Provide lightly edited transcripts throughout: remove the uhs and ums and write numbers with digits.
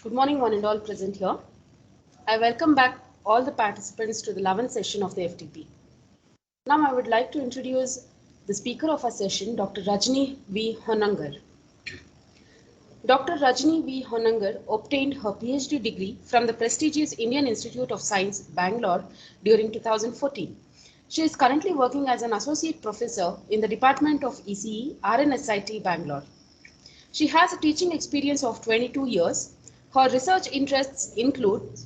Good morning, one and all present here. I welcome back all the participants to the 11th session of the FTP. Now, I would like to introduce the speaker of our session, Dr. Rajni V. Honangar. Dr. Rajni V. Honangar obtained her PhD degree from the prestigious Indian Institute of Science, Bangalore, during 2014. She is currently working as an associate professor in the Department of ECE, RNSIT, Bangalore. She has a teaching experience of 22 years. Her research interests include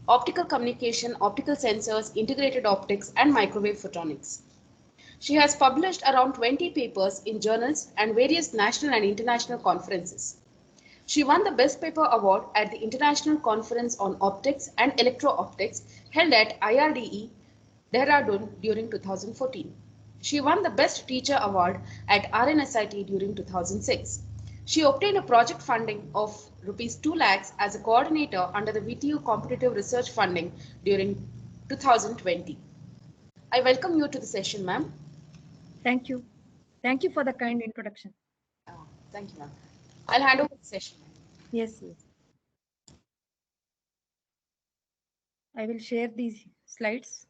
optical communication, optical sensors, integrated optics, and microwave photonics. She has published around 20 papers in journals and various national and international conferences. She won the Best Paper Award at the International Conference on Optics and Electro-Optics held at IRDE, Dehradun during 2014. She won the Best Teacher Award at RNSIT during 2006. She obtained a project funding of Rs 2 lakhs as a coordinator under the VTU Competitive Research Funding during 2020. I welcome you to the session, ma'am. Thank you. Thank you for the kind introduction. Thank you, ma'am. I'll hand over the session. Yes. I will share these slides.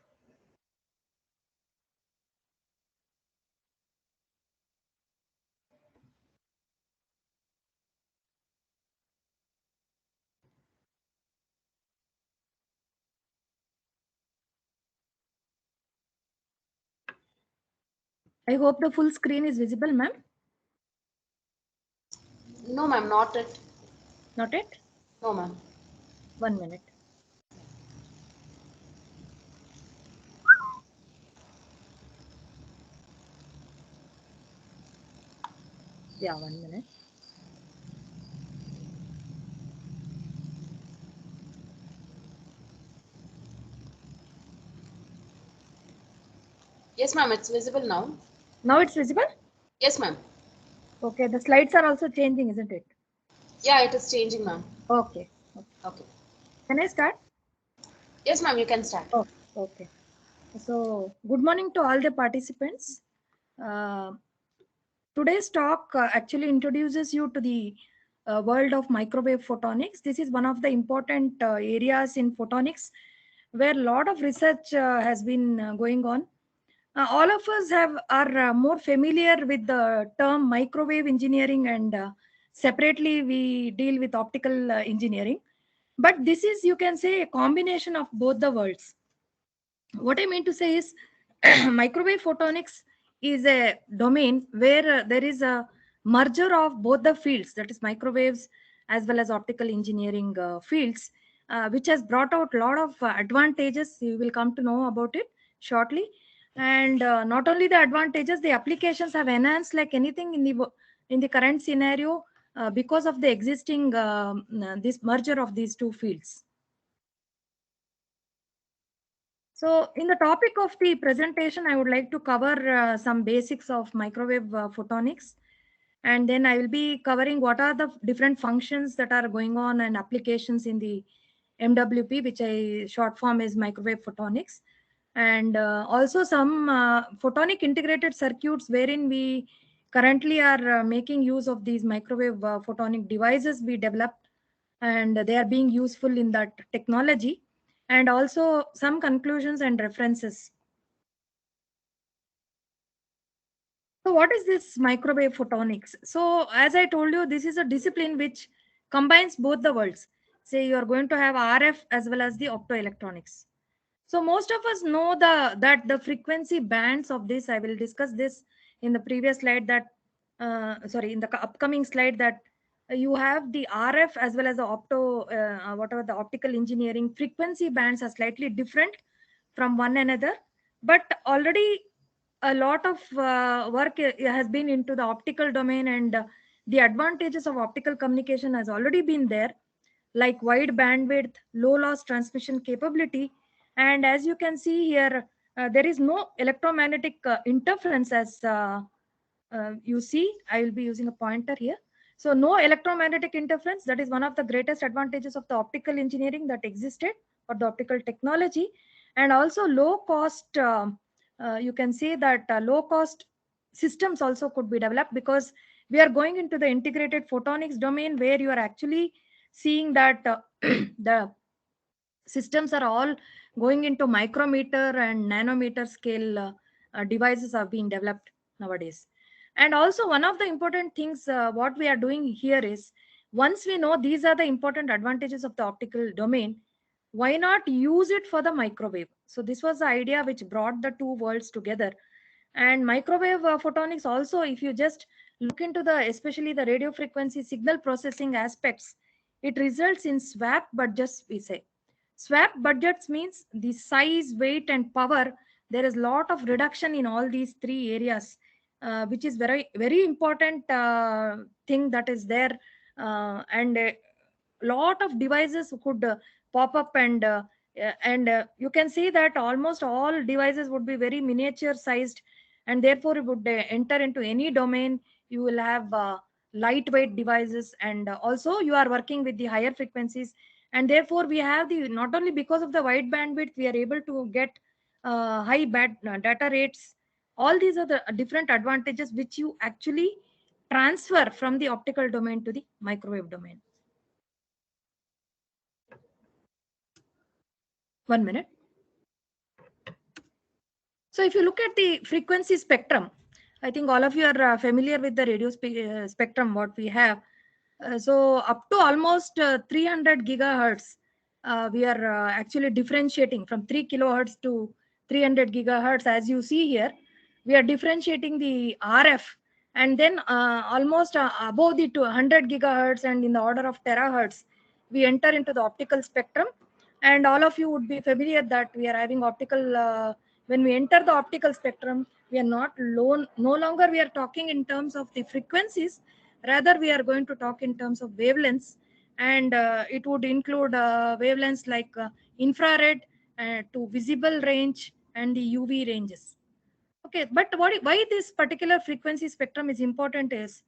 I hope the full screen is visible, ma'am. No, ma'am, not it. Not it? No, ma'am. 1 minute. Yeah, 1 minute. Yes, ma'am, it's visible now. Now it's visible? Yes, ma'am. Okay, the slides are also changing, isn't it? Yeah, it is changing, ma'am. Okay. Okay. Can I start? Yes, ma'am, you can start. Oh, okay. So, good morning to all the participants. Uh, Today's talk actually introduces you to the world of microwave photonics. This is one of the important areas in photonics where a lot of research has been going on. All of us are more familiar with the term microwave engineering, and separately we deal with optical engineering. But this is, you can say, a combination of both the worlds. What I mean to say is microwave photonics is a domain where there is a merger of both the fields, that is microwaves as well as optical engineering fields, which has brought out a lot of advantages. You will come to know about it shortly. And not only the advantages, the applications have enhanced like anything in the current scenario because of the existing this merger of these two fields. So, in the topic of the presentation, I would like to cover some basics of microwave photonics, and then I will be covering what are the different functions that are going on and applications in the MWP, which I short form is microwave photonics, and also some photonic integrated circuits wherein we currently are making use of these microwave photonic devices we developed, and they are being useful in that technology, and also some conclusions and references. So, what is this microwave photonics? So, as I told you, this is a discipline which combines both the worlds. Say you are going to have RF as well as the optoelectronics. So, most of us know that the frequency bands of this. I will discuss this in the previous slide. Sorry, in the upcoming slide, that you have the RF as well as the whatever the optical engineering frequency bands are slightly different from one another, but already a lot of work has been into the optical domain, and the advantages of optical communication has already been there, like wide bandwidth, low loss transmission capability, and as you can see here, there is no electromagnetic interference. As you see, I will be using a pointer here. So no electromagnetic interference. That is one of the greatest advantages of the optical engineering that existed, or the optical technology. And also low cost, you can say that low cost systems also could be developed, because we are going into the integrated photonics domain where you are actually seeing that the systems are all going into micrometer and nanometer scale devices are being developed nowadays. And also one of the important things what we are doing here is, once we know these are the important advantages of the optical domain, why not use it for the microwave? So this was the idea which brought the two worlds together. And microwave photonics also, if you just look into the, especially the radio frequency signal processing aspects, it results in swap budgets, we say. Swap budgets means the size, weight, and power. There is a lot of reduction in all these three areas, which is very, very important thing that is there. And a lot of devices could pop up, and you can see that almost all devices would be very miniature sized, and therefore it would enter into any domain. You will have lightweight devices, and also you are working with the higher frequencies, and therefore we have the, not only because of the wide bandwidth we are able to get high data rates. All these are the different advantages which you actually transfer from the optical domain to the microwave domain. 1 minute. So if you look at the frequency spectrum, I think all of you are familiar with the radio spectrum what we have. So up to almost 300 gigahertz, we are actually differentiating from 3 kilohertz to 300 gigahertz. As you see here, we are differentiating the RF, and then almost above the 200 gigahertz and in the order of terahertz, we enter into the optical spectrum. And all of you would be familiar that we are having optical, when we enter the optical spectrum, we are no longer we are talking in terms of the frequencies, rather we are going to talk in terms of wavelengths. And it would include wavelengths like infrared to visible range and the UV ranges. Okay, but why this particular frequency spectrum is important is,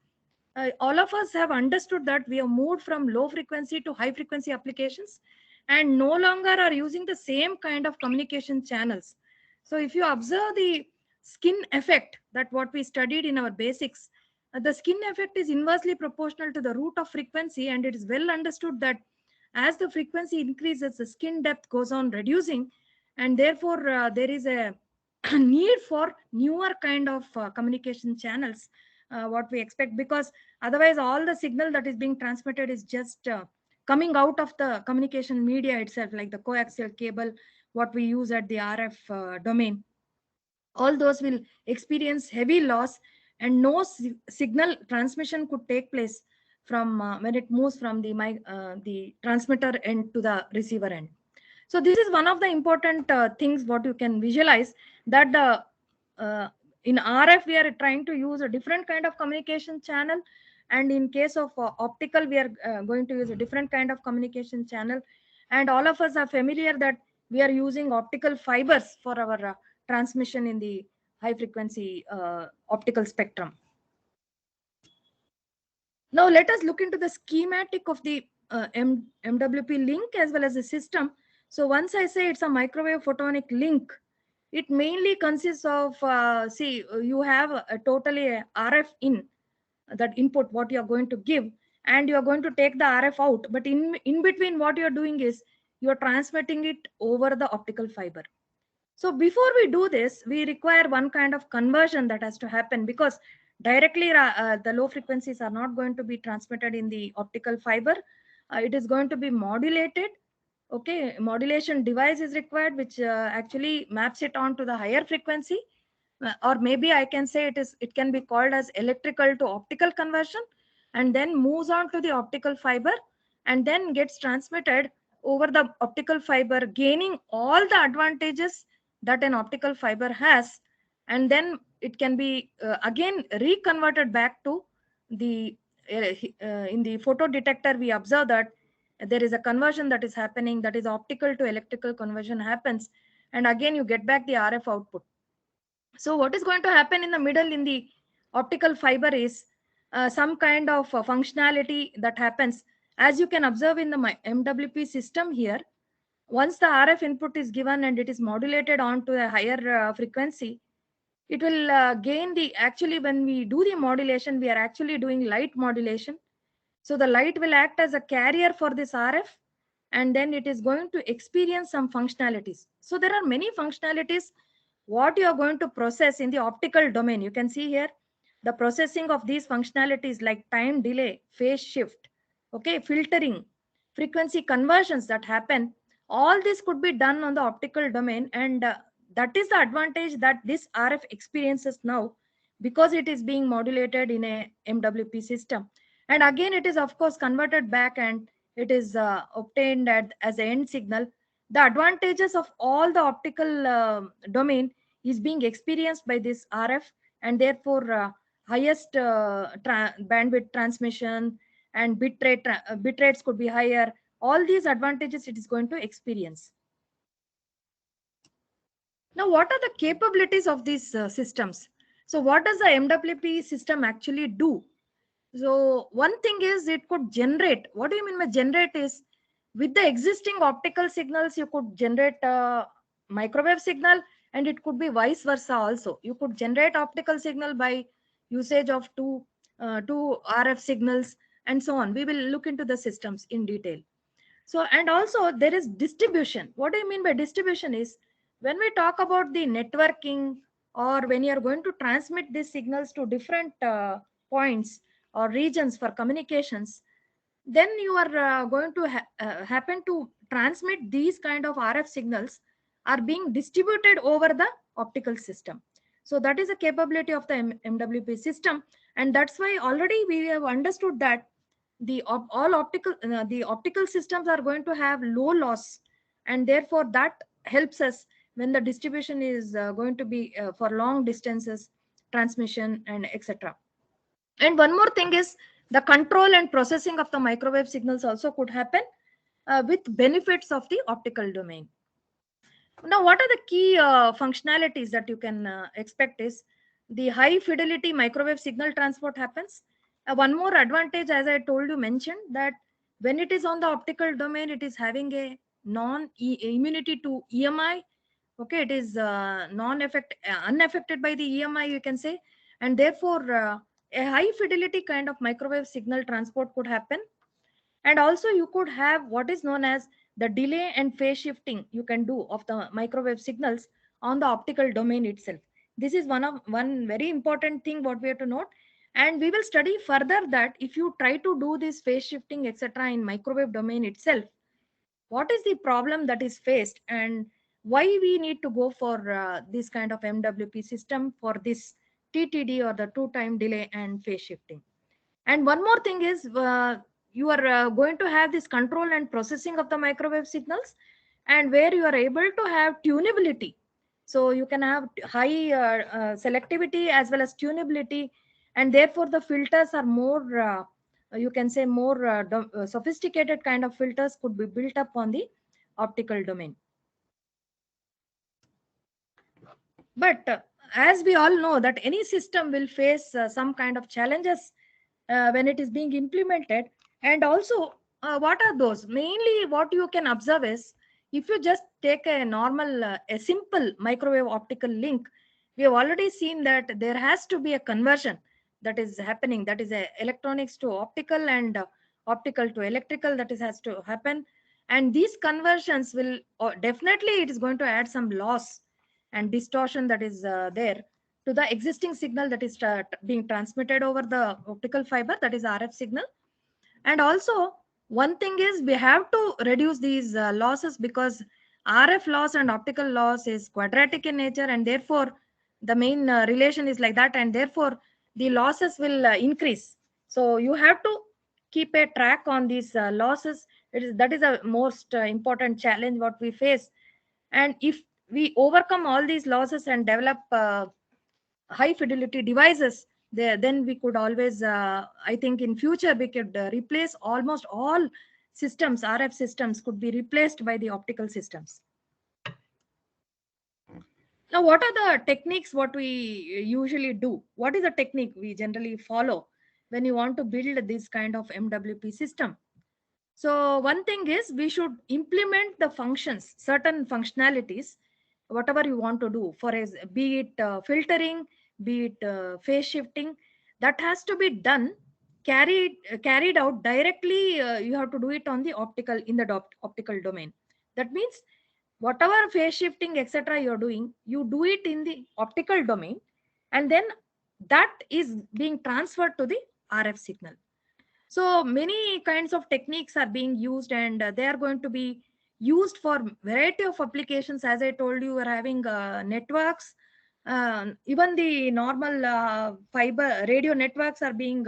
all of us have understood that we have moved from low frequency to high frequency applications, and no longer are using the same kind of communication channels. So if you observe the skin effect, that what we studied in our basics, the skin effect is inversely proportional to the root of frequency, and it is well understood that as the frequency increases, the skin depth goes on reducing, and therefore there is a need for newer kind of communication channels, what we expect, because otherwise all the signal that is being transmitted is just coming out of the communication media itself, like the coaxial cable what we use at the RF domain. All those will experience heavy loss, and no signal transmission could take place from when it moves from the transmitter end to the receiver end. So this is one of the important things what you can visualize, that the in RF we are trying to use a different kind of communication channel, and in case of optical we are going to use a different kind of communication channel. And all of us are familiar that we are using optical fibers for our transmission in the high frequency optical spectrum. Now let us look into the schematic of the MWP link as well as the system. So once I say it's a microwave photonic link, it mainly consists of, you have a totally RF in, that input what you are going to give, and you are going to take the RF out. But in between what you are doing is you are transmitting it over the optical fiber. So before we do this, we require one kind of conversion that has to happen, because directly the low frequencies are not going to be transmitted in the optical fiber. It is going to be modulated. Okay, modulation device is required, which actually maps it on to the higher frequency, or maybe I can say it can be called as electrical to optical conversion, and then moves on to the optical fiber, and then gets transmitted over the optical fiber, gaining all the advantages that an optical fiber has. And then it can be again reconverted back to the in the photo detector. We observe that there is a conversion that is happening, that is optical to electrical conversion happens, and again you get back the RF output. So what is going to happen in the middle in the optical fiber is some kind of functionality that happens. As you can observe in the MWP system here, once the RF input is given and it is modulated onto a higher frequency, it will gain the, actually when we do the modulation, we are actually doing light modulation. So the light will act as a carrier for this RF, and then it is going to experience some functionalities. So there are many functionalities what you are going to process in the optical domain. You can see here the processing of these functionalities like time delay, phase shift, okay, filtering, frequency conversions that happen. All this could be done on the optical domain, and that is the advantage that this RF experiences now, because it is being modulated in a MWP system. And again, it is of course converted back, and it is obtained as an end signal. The advantages of all the optical domain is being experienced by this RF, and therefore highest bandwidth transmission and bit rates could be higher. All these advantages it is going to experience. Now, what are the capabilities of these systems? So what does the MWP system actually do? So one thing is it could generate. What do you mean by generate is, with the existing optical signals, you could generate a microwave signal, and it could be vice versa also. You could generate optical signal by usage of two RF signals and so on. We will look into the systems in detail. So, and also there is distribution. What do you mean by distribution is, when we talk about the networking, or when you are going to transmit these signals to different points or regions for communications, then you are going to happen to transmit these kind of RF signals are being distributed over the optical system. So that is a capability of the MWP system, and that's why already we have understood that the optical systems are going to have low loss, and therefore that helps us when the distribution is going to be for long distances transmission and etc. And one more thing is, the control and processing of the microwave signals also could happen with benefits of the optical domain. Now, what are the key functionalities that you can expect is, the high fidelity microwave signal transport happens. One more advantage, as I told you, mentioned that when it is on the optical domain, it is having a immunity to EMI. Okay, it is unaffected by the EMI, you can say, and therefore a high fidelity kind of microwave signal transport could happen. And also you could have what is known as the delay and phase shifting you can do of the microwave signals on the optical domain itself. This is one very important thing what we have to note, and we will study further that if you try to do this phase shifting etc in microwave domain itself, what is the problem that is faced, and why we need to go for this kind of MWP system for this TTD, or the two time delay and phase shifting. And one more thing is, you are going to have this control and processing of the microwave signals, and where you are able to have tunability. So you can have high selectivity as well as tunability, and therefore the filters are more, you can say, more sophisticated kind of filters could be built up on the optical domain. But as we all know that any system will face some kind of challenges when it is being implemented. And also what are those? Mainly what you can observe is, if you just take a normal a simple microwave optical link, we have already seen that there has to be a conversion that is happening, that is electronics to optical, and optical to electrical, that is has to happen. And these conversions will definitely, it is going to add some loss and distortion that is there to the existing signal that is being transmitted over the optical fiber, that is RF signal. And also one thing is, we have to reduce these losses, because RF loss and optical loss is quadratic in nature, and therefore the main relation is like that, and therefore the losses will increase. So you have to keep a track on these losses. That is a most important challenge what we face. And if we overcome all these losses and develop high fidelity devices there, then we could always I think in future we could replace almost all systems. RF systems could be replaced by the optical systems. Now, what are the techniques what we usually do? What is the technique we generally follow when you want to build this kind of MWP system? So one thing is, we should implement the functions, certain functionalities, whatever you want to do, for as be it filtering, be it phase shifting, that has to be done carried out directly. You have to do it on the optical domain. That means whatever phase shifting etc you're doing, you do it in the optical domain, and then that is being transferred to the RF signal. So many kinds of techniques are being used, and they are going to be used for variety of applications. As I told you, we're having networks, even the normal fiber radio networks are being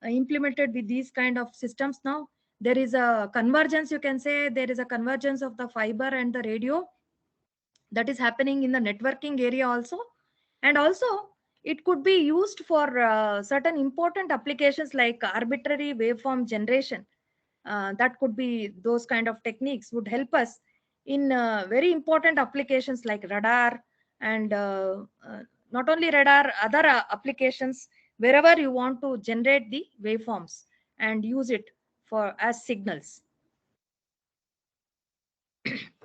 implemented with these kind of systems now. There is a convergence, you can say, there is a convergence of the fiber and the radio that is happening in the networking area also. And also it could be used for certain important applications like arbitrary waveform generation. That could be those kind of techniques would help us in very important applications like radar, and not only radar, other applications wherever you want to generate the waveforms and use it for as signals.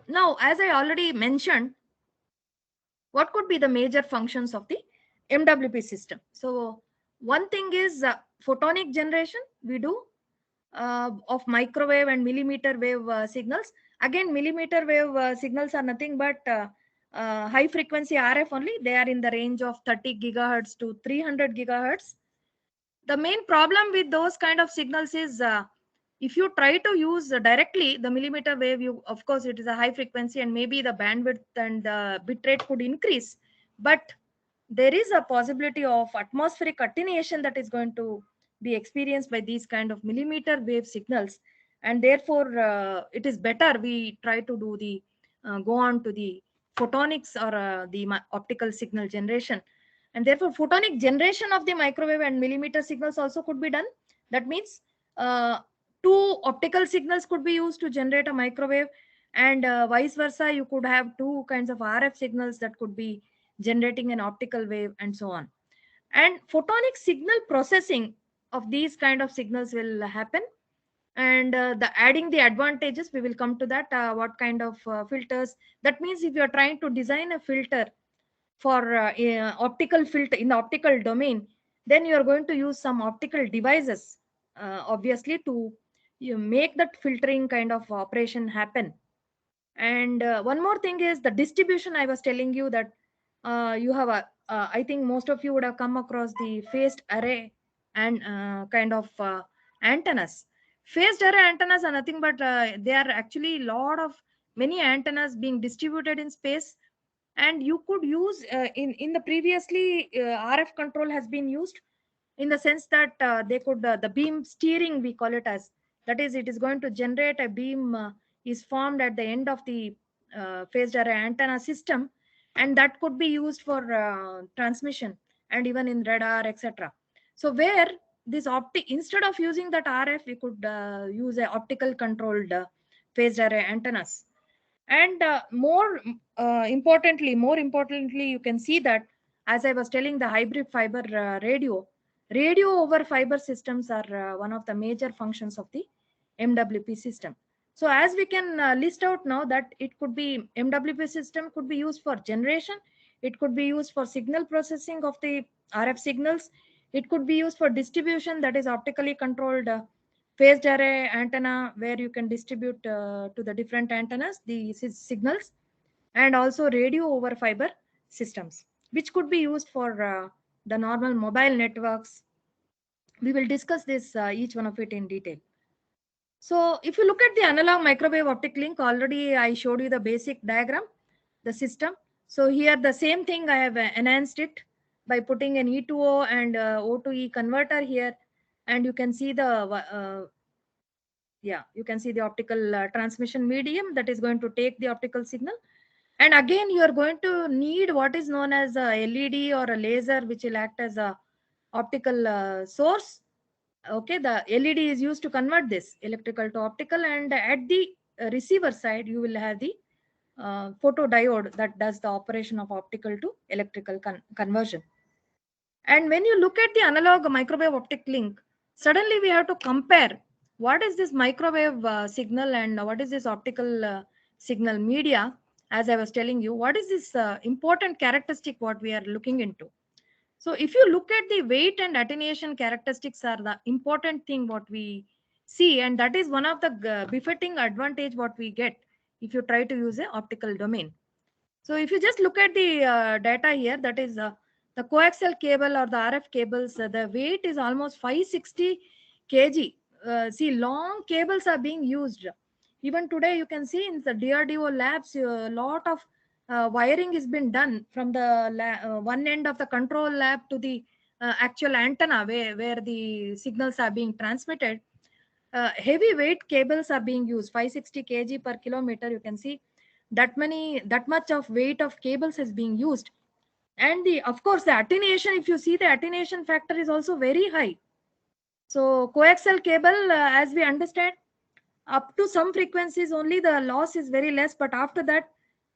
Now, as I already mentioned, what could be the major functions of the MWP system? So one thing is photonic generation we do of microwave and millimeter wave signals. Again, millimeter wave signals are nothing but high frequency RF only. They are in the range of 30 gigahertz to 300 gigahertz. The main problem with those kind of signals is if you try to use directly the millimeter wave, you, of course it is a high frequency and maybe the bandwidth and the bit rate could increase, but there is a possibility of atmospheric attenuation that is going to be experienced by these kind of millimeter wave signals, and therefore it is better we try to do the go on to the photonics or the optical signal generation. And therefore photonic generation of the microwave and millimeter signals also could be done. That means two optical signals could be used to generate a microwave, and vice versa, you could have two kinds of RF signals that could be generating an optical wave, and so on. And photonic signal processing of these kind of signals will happen, and the adding the advantages, we will come to that. What kind of filters, that means if you are trying to design a filter for optical filter in the optical domain, then you are going to use some optical devices obviously to you make that filtering kind of operation happen. And one more thing is the distribution. I was telling you that you have a I think most of you would have come across the phased array and kind of antennas. Phased array antennas are nothing but they are actually lot of many antennas being distributed in space, and you could use in the previously RF control has been used in the sense that they could the beam steering we call it as, that is, it is going to generate a beam is formed at the end of the phased array antenna system, and that could be used for transmission and even in radar etc. So where this optic, instead of using that RF, we could use a optical controlled phased array antennas. And more importantly, you can see that, as I was telling, the hybrid fiber radio over fiber systems are one of the major functions of the MWP system. So as we can list out now, that it could be MWP system could be used for generation, it could be used for signal processing of the RF signals, it could be used for distribution, that is optically controlled phased array antenna where you can distribute to the different antennas the signals, and also radio over fiber systems which could be used for the normal mobile networks. We will discuss this each one of it in detail. So if you look at the analog microwave optic link, already I showed you the basic diagram, the system. So here the same thing I have enhanced it by putting an E2O and O2E converter here, and you can see the you can see the optical transmission medium that is going to take the optical signal. And again, you are going to need what is known as a LED or a laser, which will act as a optical source. Okay, the LED is used to convert this electrical to optical, and at the receiver side, you will have the photodiode that does the operation of optical to electrical conversion. And when you look at the analog microwave optic link, suddenly we have to compare what is this microwave signal and what is this optical signal media. As I was telling you, what is this important characteristic what we are looking into. So if you look at the weight and attenuation characteristics are the important thing what we see, and that is one of the befitting advantage what we get if you try to use a optical domain. So if you just look at the data here, that is the coaxial cable or the RF cables, the weight is almost 560 kg. See, long cables are being used. Even today, you can see in the DRDO labs, a lot of wiring has been done from the one end of the control lab to the actual antenna where the signals are being transmitted. Heavy weight cables are being used, 560 kg per kilometer. You can see that much of weight of cables is being used. And the of course the attenuation, if you see, the attenuation factor is also very high. So coaxial cable, as we understand, up to some frequencies only the loss is very less, but after that,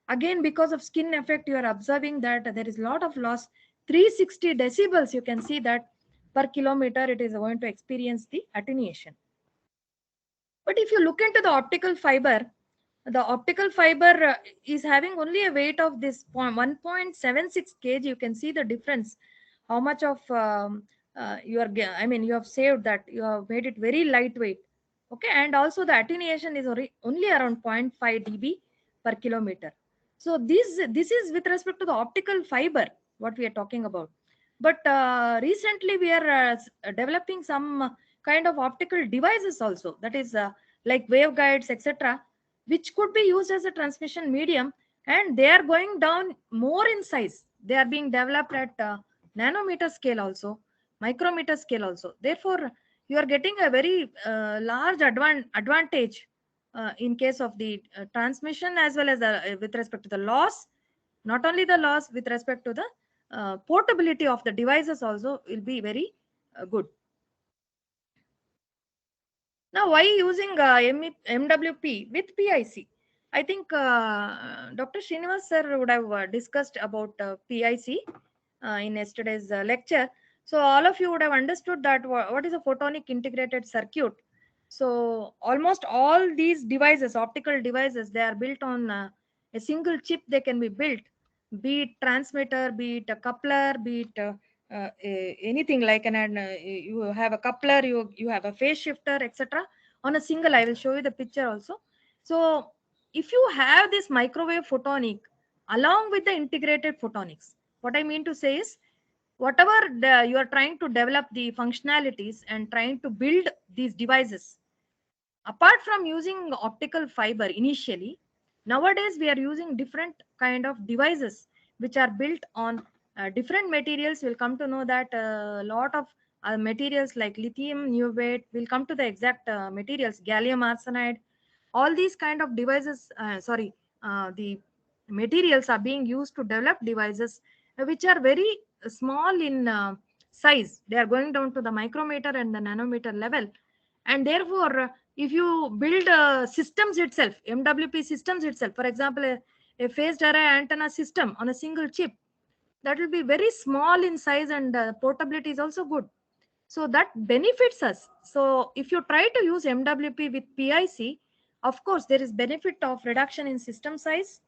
again, because of skin effect, you are observing that there is a lot of loss. 360 decibels, you can see that per kilometer it is going to experience the attenuation. But if you look into the optical fiber is having only a weight of this 1.76 kg. You can see the difference, how much of you have saved, that you have made it very lightweight. Okay, and also the attenuation is only around 0.5 dB per kilometer. So this is with respect to the optical fiber what we are talking about. But recently we are developing some kind of optical devices also, that is like waveguides, etc., which could be used as a transmission medium, and they are going down more in size. They are being developed at nanometer scale also, micrometer scale also. Therefore, you are getting a very large advantage in case of the transmission, as well as with respect to the loss. Not only the loss, with respect to the portability of the devices also will be very good. Now, why using MWP with PIC? I think Dr. Srinivas sir would have discussed about PIC in yesterday's lecture. So all of you would have understood that what is a photonic integrated circuit. So almost all these devices, optical devices, they are built on a single chip. They can be built, be it transmitter, be it a coupler, be it anything like you have a coupler, you have a phase shifter, etc., on a single. I will show you the picture also. So if you have this microwave photonic along with the integrated photonics, what I mean to say is, whatever you are trying to develop the functionalities and trying to build these devices, apart from using optical fiber initially, nowadays we are using different kind of devices which are built on different materials. We'll come to know that a lot of materials like lithium niobate, will come to the exact materials, gallium arsenide, all these kind of devices, the materials are being used to develop devices which are very small in size. They are going down to the micrometer and the nanometer level. And therefore, if you build systems itself, MWP systems itself, for example, a phased array antenna system on a single chip, that will be very small in size, and portability is also good. So that benefits us. So if you try to use MWP with PIC, of course, there is benefit of reduction in system size,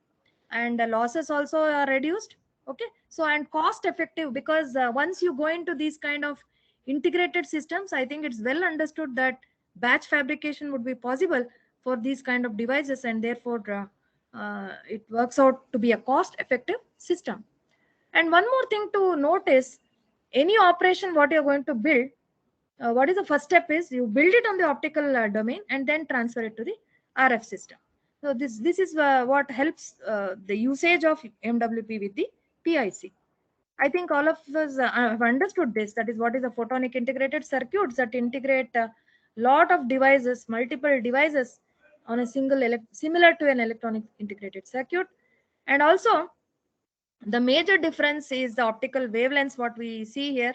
and the losses also are reduced. Okay, so and cost effective, because once you go into these kind of integrated systems, I think it's well understood that batch fabrication would be possible for these kind of devices, and therefore it works out to be a cost effective system. And one more thing to notice, any operation what you're going to build, what is the first step is you build it on the optical domain and then transfer it to the RF system. So this is what helps the usage of MWP with the PIC. I think all of us have understood this. That is what is a photonic integrated circuits that integrate a lot of devices, multiple devices on a single similar to an electronic integrated circuit. And also the major difference is the optical wavelengths what we see here.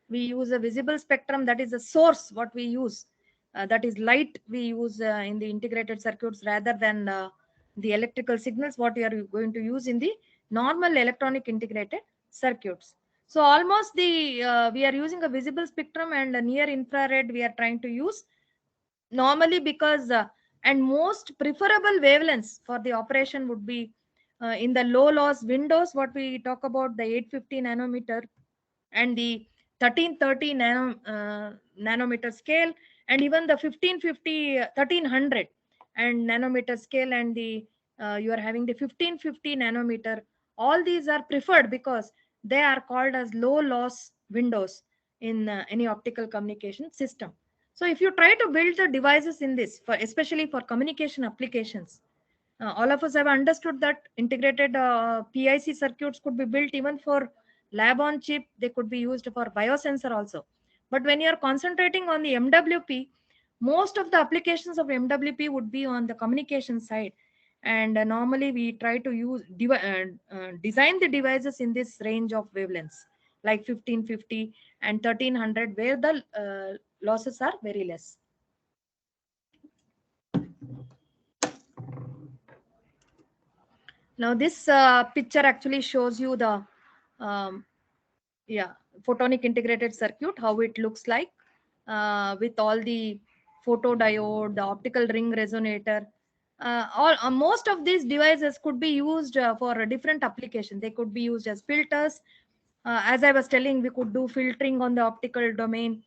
We use a visible spectrum, that is the source what we use, that is light we use in the integrated circuits, rather than the electrical signals what you are going to use in the normal electronic integrated circuits. So almost we are using a visible spectrum, and near infrared we are trying to use normally, because and most preferable wavelengths for the operation would be in the low loss windows what we talk about, the 850 nanometer, and the 1330 nanometer scale, and even the 1550 1300 and nanometer scale, and the you are having the 1550 nanometer. All these are preferred because they are called as low loss windows in any optical communication system. So if you try to build the devices in this, for especially for communication applications, all of us have understood that integrated PIC circuits could be built even for lab on chip. They could be used for biosensor also. But when you are concentrating on the MWP, most of the applications of MWP would be on the communication side. And normally we try to design the devices in this range of wavelengths, like 1550 and 1300, where the losses are very less. Now this picture actually shows you the um, yeah, photonic integrated circuit, how it looks like, with all the photodiode, the optical ring resonator. Most of these devices could be used for a different application. They could be used as filters. As I was telling, we could do filtering on the optical domain.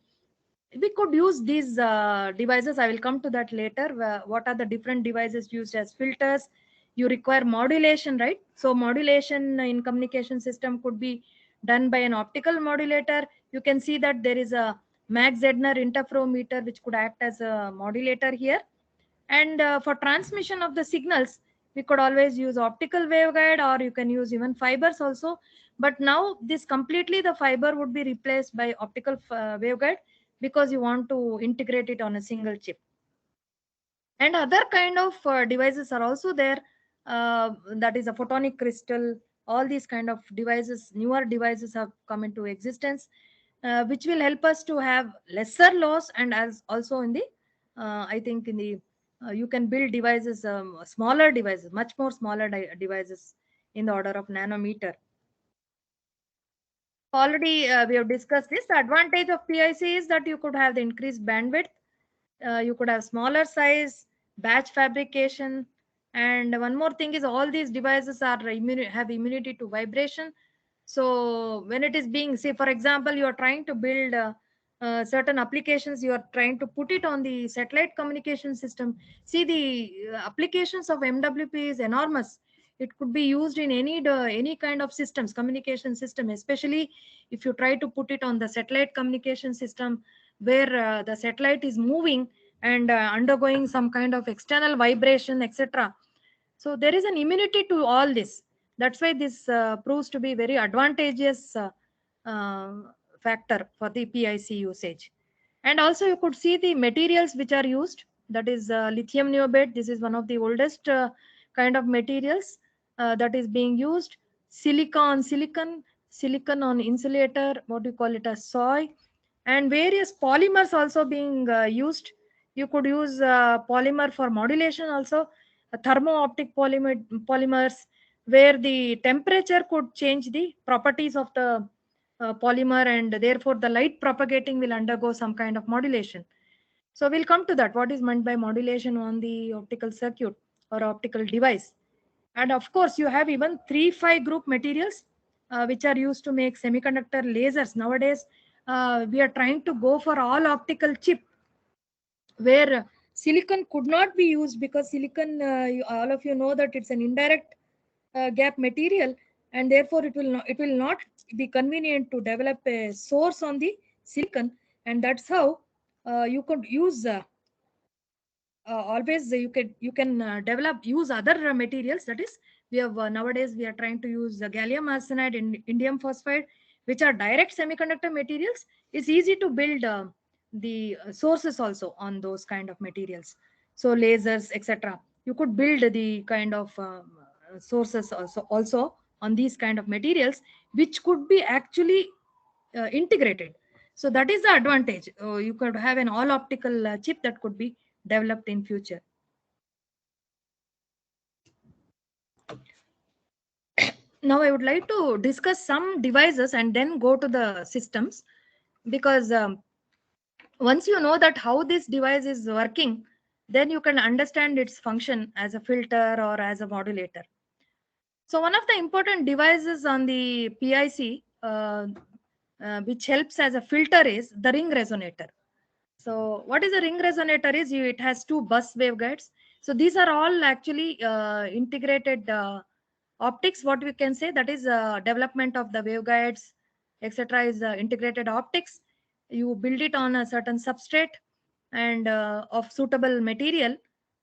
We could use these devices. I will come to that later. What are the different devices used as filters? You require modulation, right? So modulation in communication system could be done by an optical modulator. You can see that there is a Mach-Zehnder interferometer which could act as a modulator here. And for transmission of the signals, we could always use optical waveguide, or you can use even fibers also. But now this completely, the fiber would be replaced by optical waveguide, because you want to integrate it on a single chip. And other kind of devices are also there. That is a photonic crystal. All these kind of devices, newer devices, have come into existence, which will help us to have lesser loss. And as also in the I think in the you can build devices, smaller devices, much more smaller devices in the order of nanometer. Already we have discussed this. The advantage of PIC is that you could have the increased bandwidth, you could have smaller size, batch fabrication, and one more thing is all these devices are have immunity to vibration. So when it is being, say for example, you are trying to build certain applications, you are trying to put it on the satellite communication system. See, the applications of MWP is enormous. It could be used in any kind of systems, communication system, especially if you try to put it on the satellite communication system, where the satellite is moving and undergoing some kind of external vibration, etc. So there is an immunity to all this. That's why this proves to be very advantageous uh, factor for the PIC usage. And also you could see the materials which are used. That is lithium niobate. This is one of the oldest kind of materials that is being used. Silicon on insulator, what do you call it, as soy, and various polymers also being used. You could use polymer for modulation also, thermo-optic polymers, where the temperature could change the properties of the polymer, and therefore the light propagating will undergo some kind of modulation. So we'll come to that, what is meant by modulation on the optical circuit or optical device. And of course you have even 3-5 group materials which are used to make semiconductor lasers. Nowadays we are trying to go for all optical chip, where silicon could not be used, because silicon, all of you know that it's an indirect gap material, and therefore it will not be convenient to develop a source on the silicon. And that's how you could use always you can develop, use other materials. That is, we have nowadays we are trying to use gallium arsenide and indium phosphide, which are direct semiconductor materials. It's easy to build the sources also on those kind of materials. So lasers, etc., you could build the kind of sources also on these kind of materials, which could be actually integrated. So that is the advantage. You could have an all optical chip that could be developed in future. Now I would like to discuss some devices and then go to the systems, because once you know that how this device is working, then you can understand its function as a filter or as a modulator. So one of the important devices on the PIC which helps as a filter is the ring resonator. So what is a ring resonator is it has two bus waveguides. So these are all actually integrated optics. What we can say, that is development of the waveguides, etc. is integrated optics. You build it on a certain substrate and of suitable material.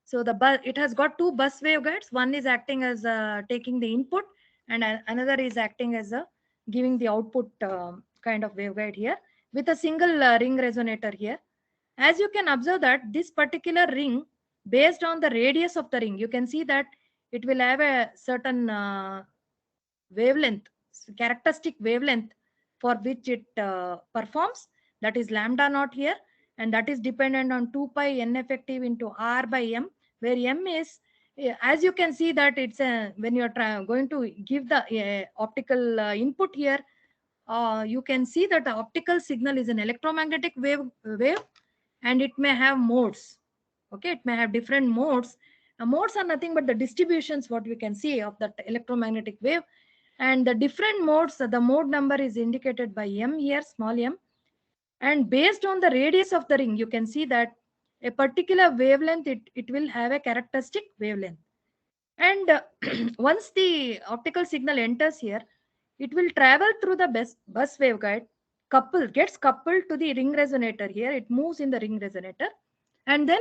So it has got two bus waveguides. One is acting as taking the input, and another is acting as giving the output kind of waveguide here, with a single ring resonator here. As you can observe that this particular ring, based on the radius of the ring, you can see that it will have a certain wavelength, characteristic wavelength for which it performs, that is lambda naught here, and that is dependent on 2 pi n effective into r by m, where m is, as you can see that it's when you're going to give the optical input here, you can see that the optical signal is an electromagnetic wave, and it may have modes. Okay, it may have different modes. Modes are nothing but the distributions what we can see of that electromagnetic wave, and the different modes, the mode number is indicated by m here, small m, and based on the radius of the ring, you can see that a particular wavelength, it will have a characteristic wavelength. And once the optical signal enters here, it will travel through the bus waveguide, gets coupled to the ring resonator here. It moves in the ring resonator, and then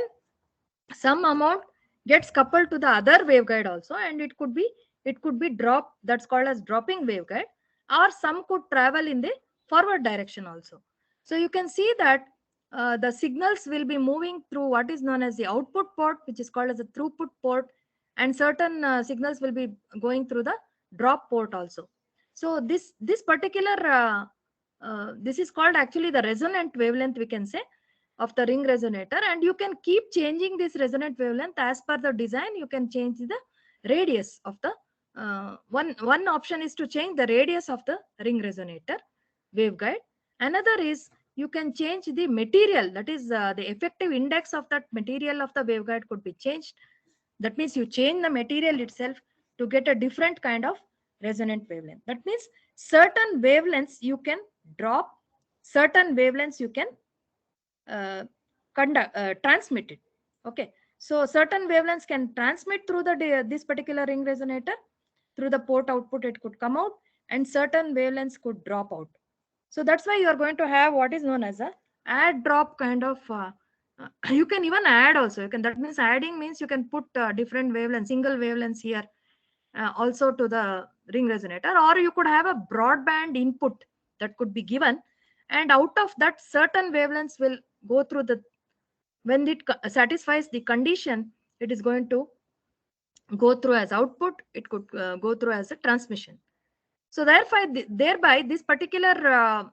some amount gets coupled to the other waveguide also, and it could be drop, that's called as dropping waveguide, or some could travel in the forward direction also. So you can see that the signals will be moving through what is known as the output port, which is called as the throughput port, and certain signals will be going through the drop port also. So this particular this is called actually the resonant wavelength, we can say, of the ring resonator, and you can keep changing this resonant wavelength as per the design. You can change the radius of the one option is to change the radius of the ring resonator waveguide. Another is you can change the material, that is the effective index of that material of the waveguide could be changed. That means you change the material itself to get a different kind of resonant wavelength. That means certain wavelengths you can drop, certain wavelengths you can transmit it. Okay, so certain wavelengths can transmit through the this particular ring resonator, through the port output it could come out, and certain wavelengths could drop out. So that's why you are going to have what is known as a add drop kind of you can even add also, you can, that means adding means you can put different wavelengths, single wavelengths here also to the ring resonator, or you could have a broadband input that could be given, and out of that certain wavelengths will go through the, when it satisfies the condition, it is going to go through as output, it could go through as a transmission. So thereby this particular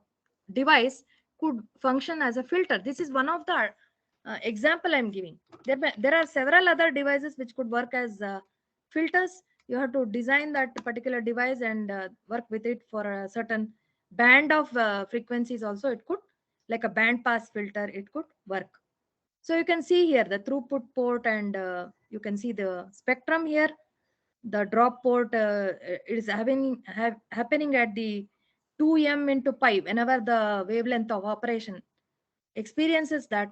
device could function as a filter. This is one of the example I'm giving. There are several other devices which could work as filters. You have to design that particular device and work with it for a certain band of frequencies also. It could, like a band pass filter, it could work. So you can see here the throughput port, and you can see the spectrum here. The drop port is happening at the 2m into pi, whenever the wavelength of operation experiences that,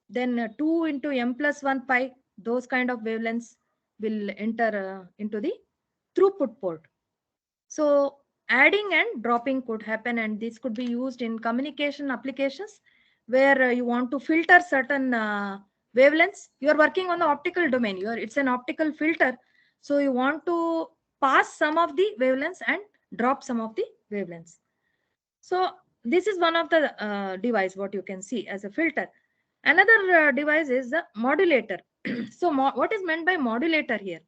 then 2 into m plus 1 pi, those kind of wavelengths will enter into the throughput port. So adding and dropping could happen, and this could be used in communication applications where you want to filter certain wavelengths. You are working on the optical domain. It's an optical filter. So you want to pass some of the wavelengths and drop some of the wavelengths. So this is one of the device what you can see as a filter. Another device is the modulator. So what is meant by modulator here?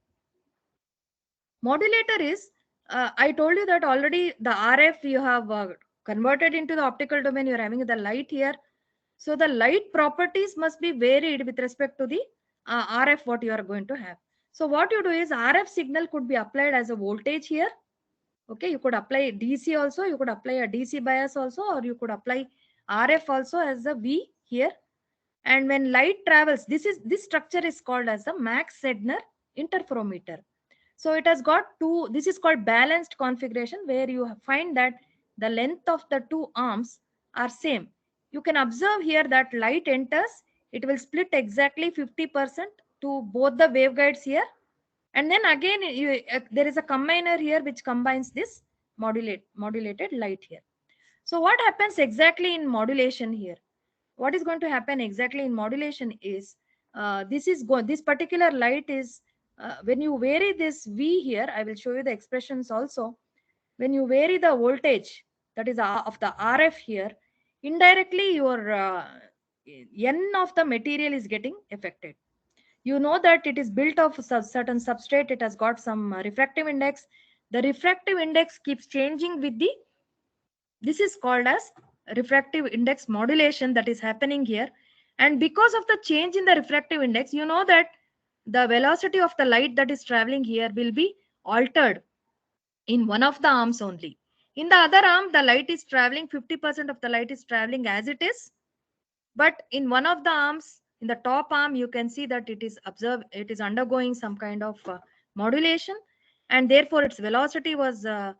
Modulator is, I told you that already the RF you have converted into the optical domain. You are having the light here. So the light properties must be varied with respect to the RF what you are going to have. So what you do is RF signal could be applied as a voltage here. Okay, you could apply DC also, you could apply a DC bias also, or you could apply RF also as a V here. And when light travels, this structure is called as the Mach-Zehnder interferometer. So it has got two, this is called balanced configuration, where you find that the length of the two arms are same. You can observe here that light enters, it will split exactly 50% to both the waveguides here, and then again there is a combiner here which combines this modulated light here. So what happens exactly in modulation here? What is going to happen exactly in modulation is this particular light is when you vary this V here, I will show you the expressions also. When you vary the voltage, that is of the RF here, indirectly your N of the material is getting affected. You know that it is built of certain substrate, it has got some refractive index. The refractive index keeps changing with the, this is called as refractive index modulation that is happening here. And because of the change in the refractive index, you know that the velocity of the light that is traveling here will be altered in one of the arms only. In the other arm, the light is traveling, 50% of the light is traveling as it is. But in one of the arms, in the top arm, you can see that it is undergoing some kind of modulation, and therefore its velocity was uh,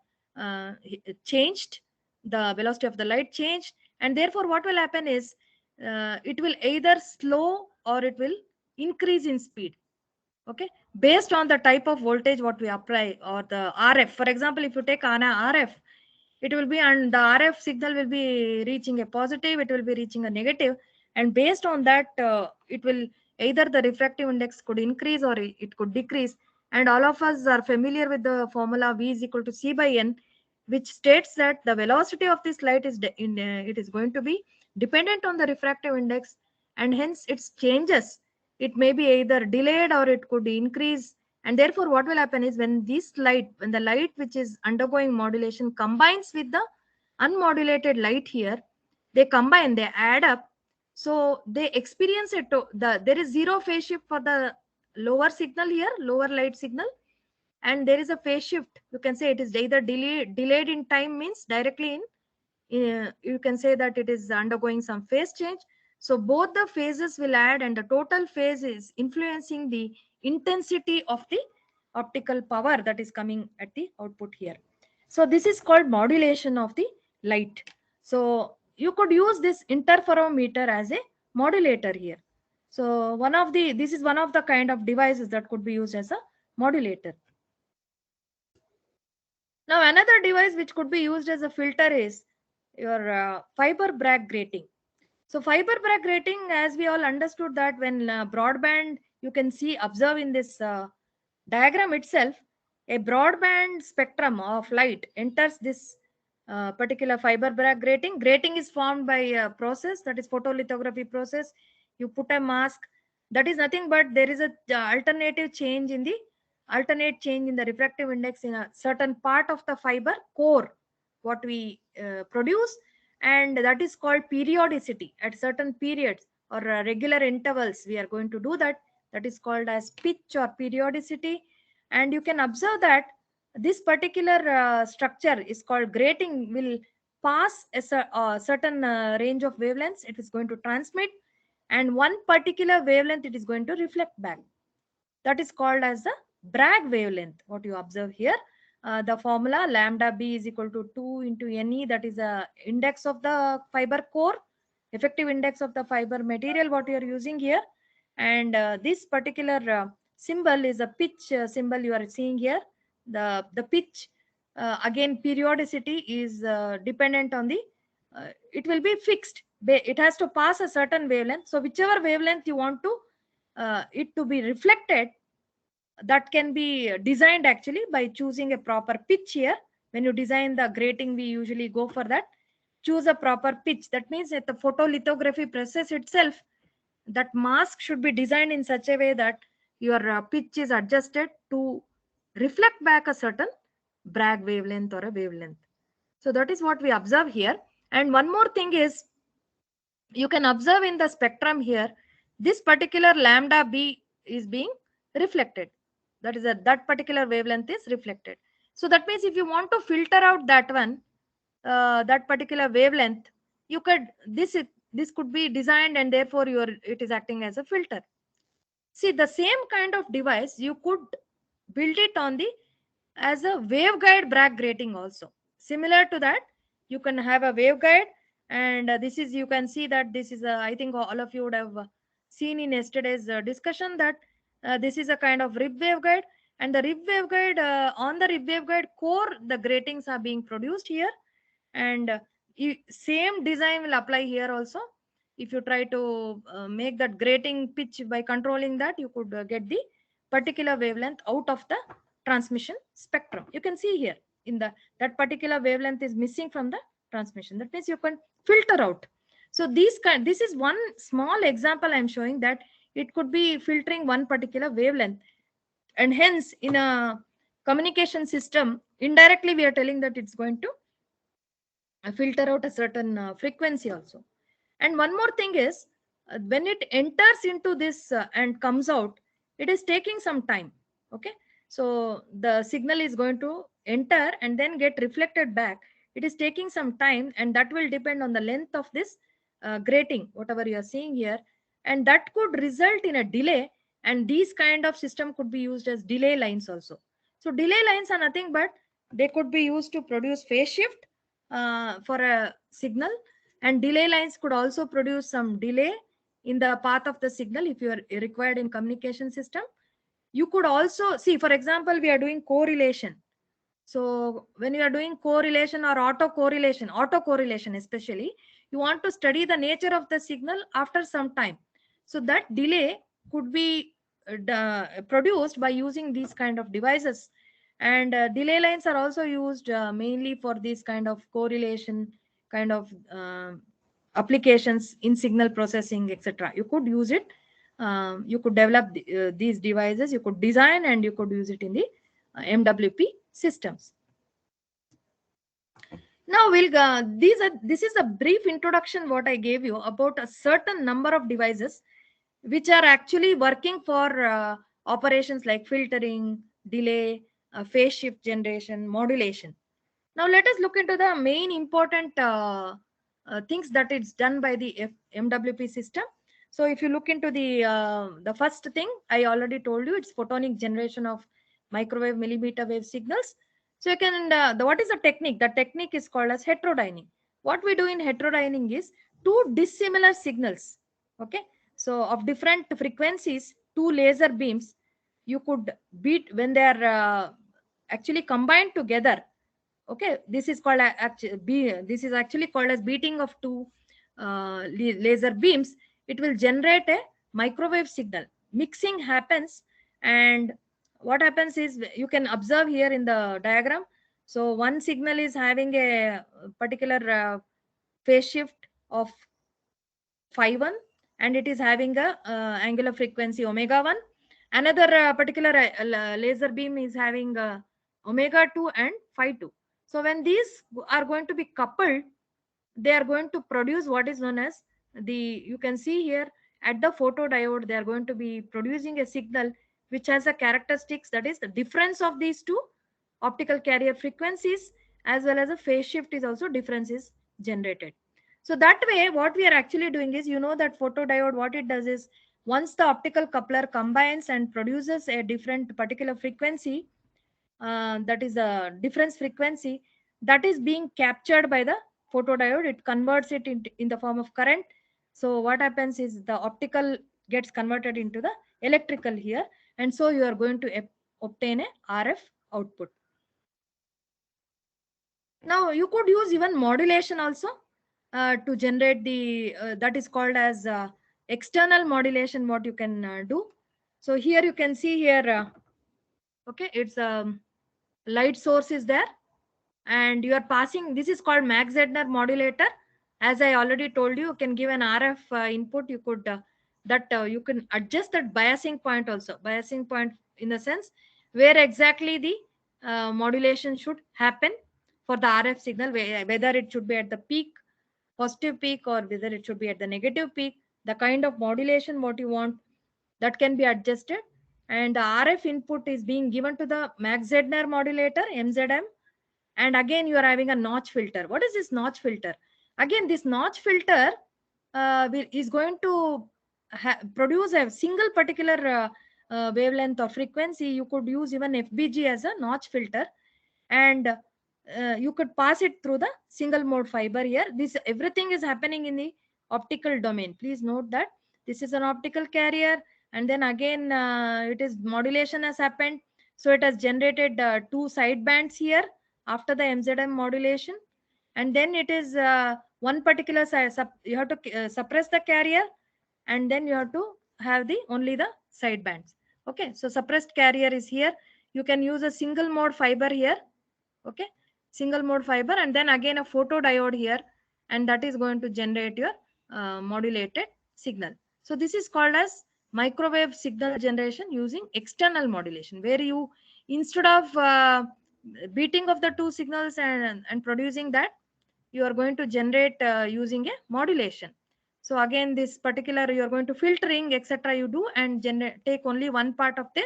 changed. The velocity of the light changed, and therefore what will happen is it will either slow or it will increase in speed. Okay, based on the type of voltage what we apply or the RF. For example, if you take an RF, it will be, and the RF signal will be reaching a positive, it will be reaching a negative, and based on that it will either the refractive index could increase or it could decrease. And all of us are familiar with the formula V is equal to C by N, which states that the velocity of this light is it is going to be dependent on the refractive index, and hence its changes, it may be either delayed or it could increase. And therefore what will happen is when the light which is undergoing modulation combines with the unmodulated light here, they combine, they add up, so they experience it there is zero phase shift for the lower signal here, lower light signal, and there is a phase shift. You can say it is either delayed in time, means directly you can say that it is undergoing some phase change. So both the phases will add, and the total phase is influencing the intensity of the optical power that is coming at the output here. So this is called modulation of the light. So you could use this interferometer as a modulator here. So this is one of the kind of devices that could be used as a modulator. Now another device which could be used as a filter is your fiber Bragg grating. So fiber Bragg grating, as we all understood that when broadband, you can see, observe in this diagram itself, a broadband spectrum of light enters this particular fiber Bragg grating. Grating is formed by a process, that is photolithography process. You put a mask, that is nothing but there is a alternate change in the refractive index in a certain part of the fiber core what we produce, and that is called periodicity. At certain periods or regular intervals we are going to do that. That is called as pitch or periodicity. And you can observe that this particular structure is called grating, will pass a certain range of wavelengths it is going to transmit, and one particular wavelength it is going to reflect back. That is called as the Bragg wavelength, what you observe here. The formula lambda b is equal to 2 into Ne, that is the index of the fiber core, effective index of the fiber material what you are using here. And this particular symbol is a pitch symbol you are seeing here. The pitch, again periodicity is dependent on the, it will be fixed. It has to pass a certain wavelength. So whichever wavelength you want to it to be reflected, that can be designed actually by choosing a proper pitch here. When you design the grating, we usually go for that. Choose a proper pitch. That means at the photolithography process itself, that mask should be designed in such a way that your pitch is adjusted to reflect back a certain Bragg wavelength or a wavelength. So that is what we observe here. And one more thing is, you can observe in the spectrum here, this particular lambda b is being reflected. That is that particular wavelength is reflected. So that means if you want to filter out that one, that particular wavelength, you could, this could be designed, and therefore it is acting as a filter. See, the same kind of device you could build it on the as a waveguide Bragg grating also. Similar to that, you can have a waveguide, and this is, you can see that this is a, I think all of you would have seen in yesterday's discussion that this is a kind of rib waveguide, and the rib waveguide, on the rib waveguide core, the gratings are being produced here, and same design will apply here also. If you try to make that grating pitch by controlling that, you could get the particular wavelength out of the transmission spectrum. You can see here in the, that particular wavelength is missing from the transmission. That means you can filter out. So this is one small example I'm showing, that it could be filtering one particular wavelength, and hence in a communication system, indirectly we are telling that it's going to filter out a certain frequency also. And one more thing is, when it enters into this and comes out, it is taking some time. Okay, so the signal is going to enter and then get reflected back. It is taking some time, and that will depend on the length of this grating, whatever you are seeing here, and that could result in a delay. And these kind of system could be used as delay lines also. So delay lines are nothing but they could be used to produce phase shift for a signal, and delay lines could also produce some delay in the path of the signal if you are required in communication system. You could also see, for example, we are doing correlation. So when you are doing correlation or autocorrelation especially, you want to study the nature of the signal after some time. So that delay could be produced by using these kind of devices. And delay lines are also used mainly for this kind of correlation kind of applications in signal processing, etc. You could use it. You could develop these devices, you could design, and you could use it in the MWP systems. Now this is a brief introduction what I gave you about a certain number of devices which are actually working for operations like filtering, delay, phase shift generation, modulation. Now let us look into the main important things that it's done by the MWP system. So if you look into the first thing, I already told you, it's photonic generation of microwave millimeter wave signals. So you can, what is the technique? The technique is called as heterodyning. What we do in heterodyning is two dissimilar signals, okay? So of different frequencies, two laser beams, you could beat when they are actually combined together. Okay, this is called this is actually called as beating of two laser beams. It will generate a microwave signal. Mixing happens, and what happens is, you can observe here in the diagram. So one signal is having a particular phase shift of phi 1, and it is having a angular frequency omega 1. Another particular laser beam is having omega 2 and phi 2. So when these are going to be coupled, they are going to produce what is known as you can see here at the photodiode, they are going to be producing a signal which has a characteristics, that is the difference of these two optical carrier frequencies, as well as a phase shift is also difference is generated. So that way, what we are actually doing is, that photodiode, what it does is, once the optical coupler combines and produces a different particular frequency, that is a difference frequency, that is being captured by the photodiode. It converts it in the form of current. So what happens is, the optical gets converted into the electrical here, and so you are going to obtain a RF output. Now you could use even modulation also to generate the that is called as external modulation, what you can do. So here you can see here, okay, it's light source is there, and you are passing, this is called Mach-Zehnder modulator. As I already told you, you can give an RF input. You could you can adjust that biasing point also. Biasing point in the sense where exactly the modulation should happen for the RF signal, whether it should be at the peak, positive peak, or whether it should be at the negative peak. The kind of modulation what you want, that can be adjusted, and the RF input is being given to the Mach-Zehnder modulator, MZM. And again you are having a notch filter. What is this notch filter? Again, this notch filter is going to produce a single particular wavelength or frequency. You could use even FBG as a notch filter, and you could pass it through the single mode fiber here. This everything is happening in the optical domain. Please note that this is an optical carrier, and then again it is modulation has happened. So it has generated two side bands here after the MZM modulation, and then it is one particular you have to suppress the carrier, and then you have to have the only the side bands. Okay, so suppressed carrier is here. You can use a single mode fiber here. Okay, single mode fiber, and then again a photodiode here, and that is going to generate your modulated signal. So this is called as microwave signal generation using external modulation, where you, instead of beating of the two signals and producing that, you are going to generate using a modulation. So again, this particular, you are going to filtering etc you do, and take only one part of the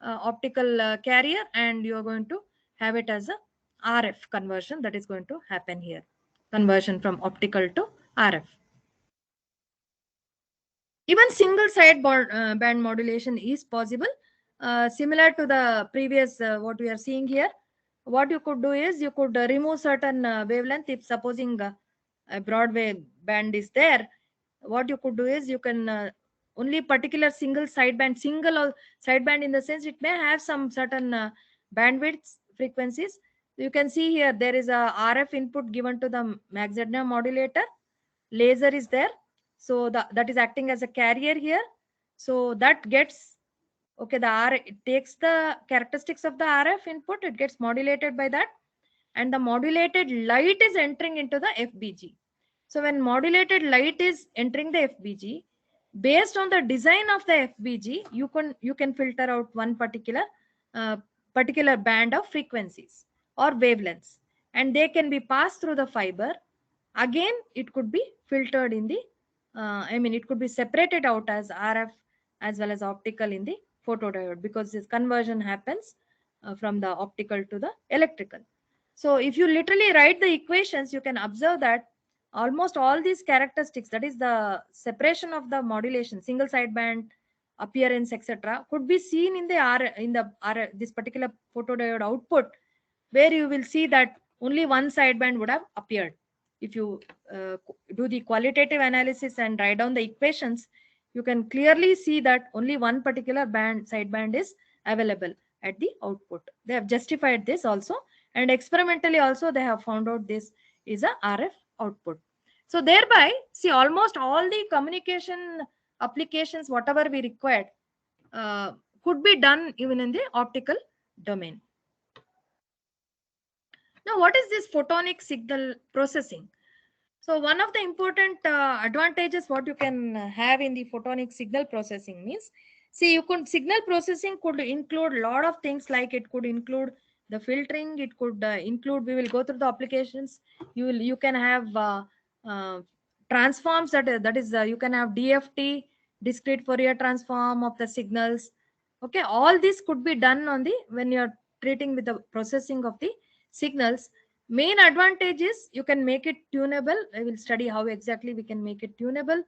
optical carrier, and you are going to have it as a RF conversion that is going to happen here. Conversion from optical to RF. Even single side band modulation is possible. Similar to the previous what we are seeing here, what you could do is you could remove certain wavelength. If supposing a Broadway band is there, what you could do is you can only particular single sideband, single or sideband in the sense it may have some certain bandwidth frequencies. You can see here there is a RF input given to the Mach ZNA modulator. Laser is there, so that is acting as a carrier here. So that gets, okay, the it takes the characteristics of the RF input, it gets modulated by that, and the modulated light is entering into the FBG. So when modulated light is entering the FBG, based on the design of the FBG, you can filter out one particular band of frequencies or wavelengths, and they can be passed through the fiber. Again, it could be filtered in the it could be separated out as RF as well as optical in the photodiode, because this conversion happens from the optical to the electrical. So if you literally write the equations, you can observe that almost all these characteristics, that is the separation of the modulation, single sideband, appearance, etc., could be seen in the this particular photodiode output, where you will see that only one sideband would have appeared. If you do the qualitative analysis and write down the equations, you can clearly see that only one particular sideband is available at the output. They have justified this also, and experimentally also they have found out this is a RF output. So thereby, see, almost all the communication applications, whatever we required, could be done even in the optical domain. Now, what is this photonic signal processing? So one of the important advantages what you can have in the photonic signal processing means, see, signal processing could include a lot of things, like it could include the filtering, it could include, we will go through the applications, you can have transforms, that is you can have DFT, discrete Fourier transform of the signals. Okay, all this could be done on the, when you're treating with the processing of the signals. Main advantage is you can make it tunable. I will study how exactly we can make it tunable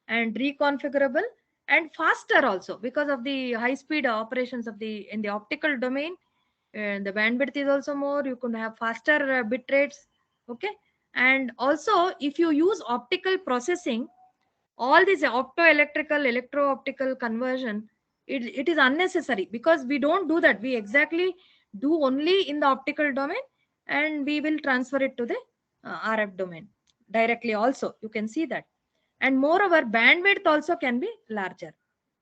and reconfigurable and faster also, because of the high speed operations of in the optical domain. And the bandwidth is also more, you can have faster bit rates. Okay, and also if you use optical processing, all this optoelectrical, electro-optical conversion, it is unnecessary, because we don't do that. We exactly do only in the optical domain, and we will transfer it to the RF domain directly also. You can see that. And moreover, bandwidth also can be larger.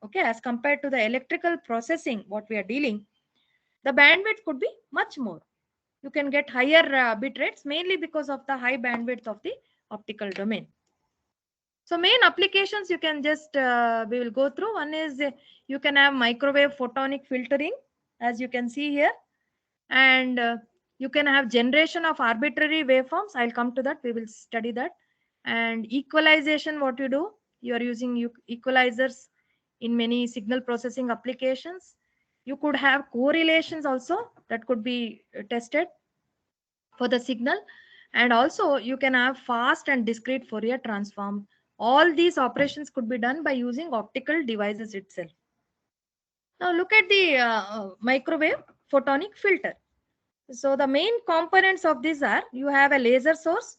Okay, as compared to the electrical processing, what we are dealing, the bandwidth could be much more. You can get higher bit rates, mainly because of the high bandwidth of the optical domain. So main applications you can just, we will go through. One is you can have microwave photonic filtering, as you can see here. And you can have generation of arbitrary waveforms. I'll come to that. We will study that. And equalization, what you do, you are using equalizers in many signal processing applications. You could have correlations also that could be tested for the signal. And also you can have fast and discrete Fourier transform. All these operations could be done by using optical devices itself. Now look at the microwave photonic filter. So the main components of these are, you have a laser source,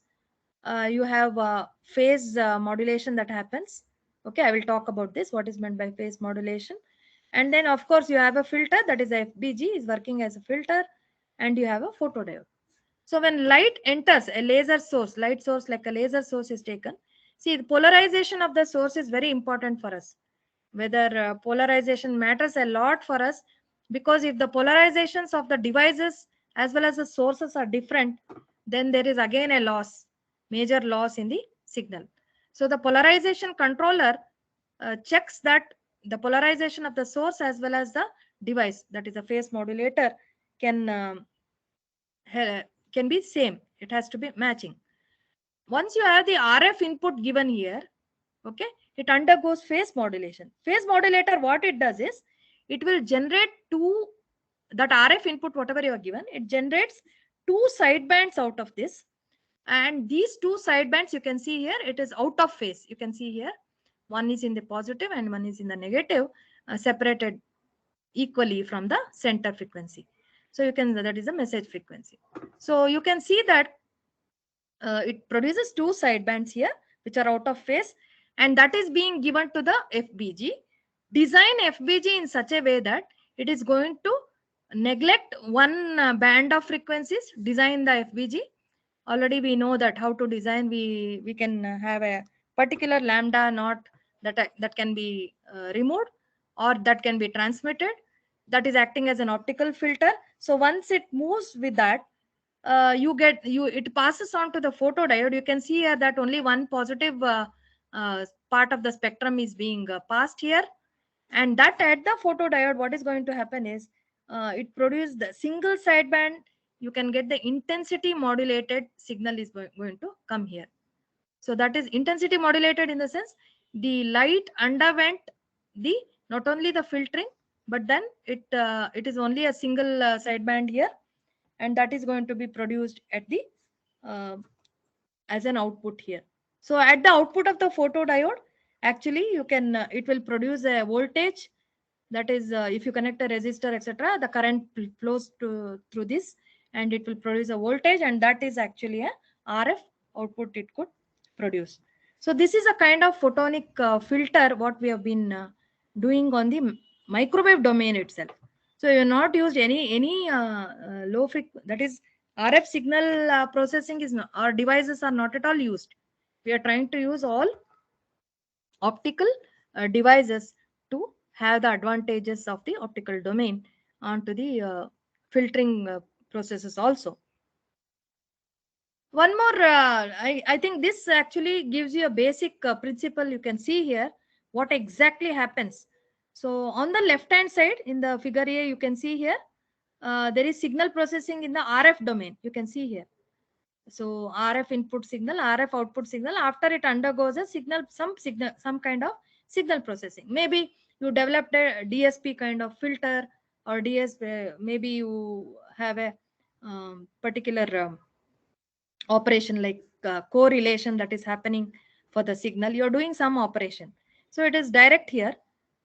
you have phase modulation that happens. Okay, I will talk about this, what is meant by phase modulation. And then of course you have a filter, that is FBG is working as a filter, and you have a photodiode. So when light enters a laser source, light source like a laser source is taken. See, the polarization of the source is very important for us. Whether polarization matters a lot for us, because if the polarizations of the devices as well as the sources are different, then there is again a loss, major loss in the signal. So the polarization controller checks that the polarization of the source as well as the device, that is a phase modulator, can can be same. It has to be matching. Once you have the RF input given here, okay, it undergoes phase modulation. Phase modulator, what it does is, it will generate two, that RF input whatever you are given, it generates two sidebands out of this. And these two sidebands, you can see here, it is out of phase. You can see here, one is in the positive and one is in the negative, separated equally from the center frequency. So you can, that is a message frequency. So you can see that it produces two sidebands here which are out of phase, and that is being given to the FBG. Design FBG in such a way that it is going to neglect one band of frequencies. Design the FBG. Already we know that how to design. We can have a particular lambda knot that can be removed, or that can be transmitted, that is acting as an optical filter. So once it moves with that, it passes on to the photodiode. You can see here that only one positive part of the spectrum is being passed here, and that at the photodiode, what is going to happen is, it produces the single sideband. You can get the intensity modulated signal is going to come here. So that is intensity modulated in the sense, the light underwent the, not only the filtering, but then it is only a single sideband here, and that is going to be produced at the uh, as an output here. So at the output of the photodiode, actually you can it will produce a voltage, that is if you connect a resistor etc., the current flows through this, and it will produce a voltage, and that is actually a RF output it could produce. So this is a kind of photonic filter what we have been doing on the microwave domain itself. So you have not used any low frequency, that is RF signal processing is not, our devices are not at all used. We are trying to use all optical devices to have the advantages of the optical domain onto the filtering processes also. One more, I think this actually gives you a basic principle. You can see here what exactly happens. So on the left hand side in the figure A, you can see here, there is signal processing in the RF domain. You can see here. So RF input signal, RF output signal, after it undergoes a signal, some kind of signal processing. Maybe you developed a DSP kind of filter, or maybe you have a particular operation like correlation that is happening for the signal. You're doing some operation. So it is direct here.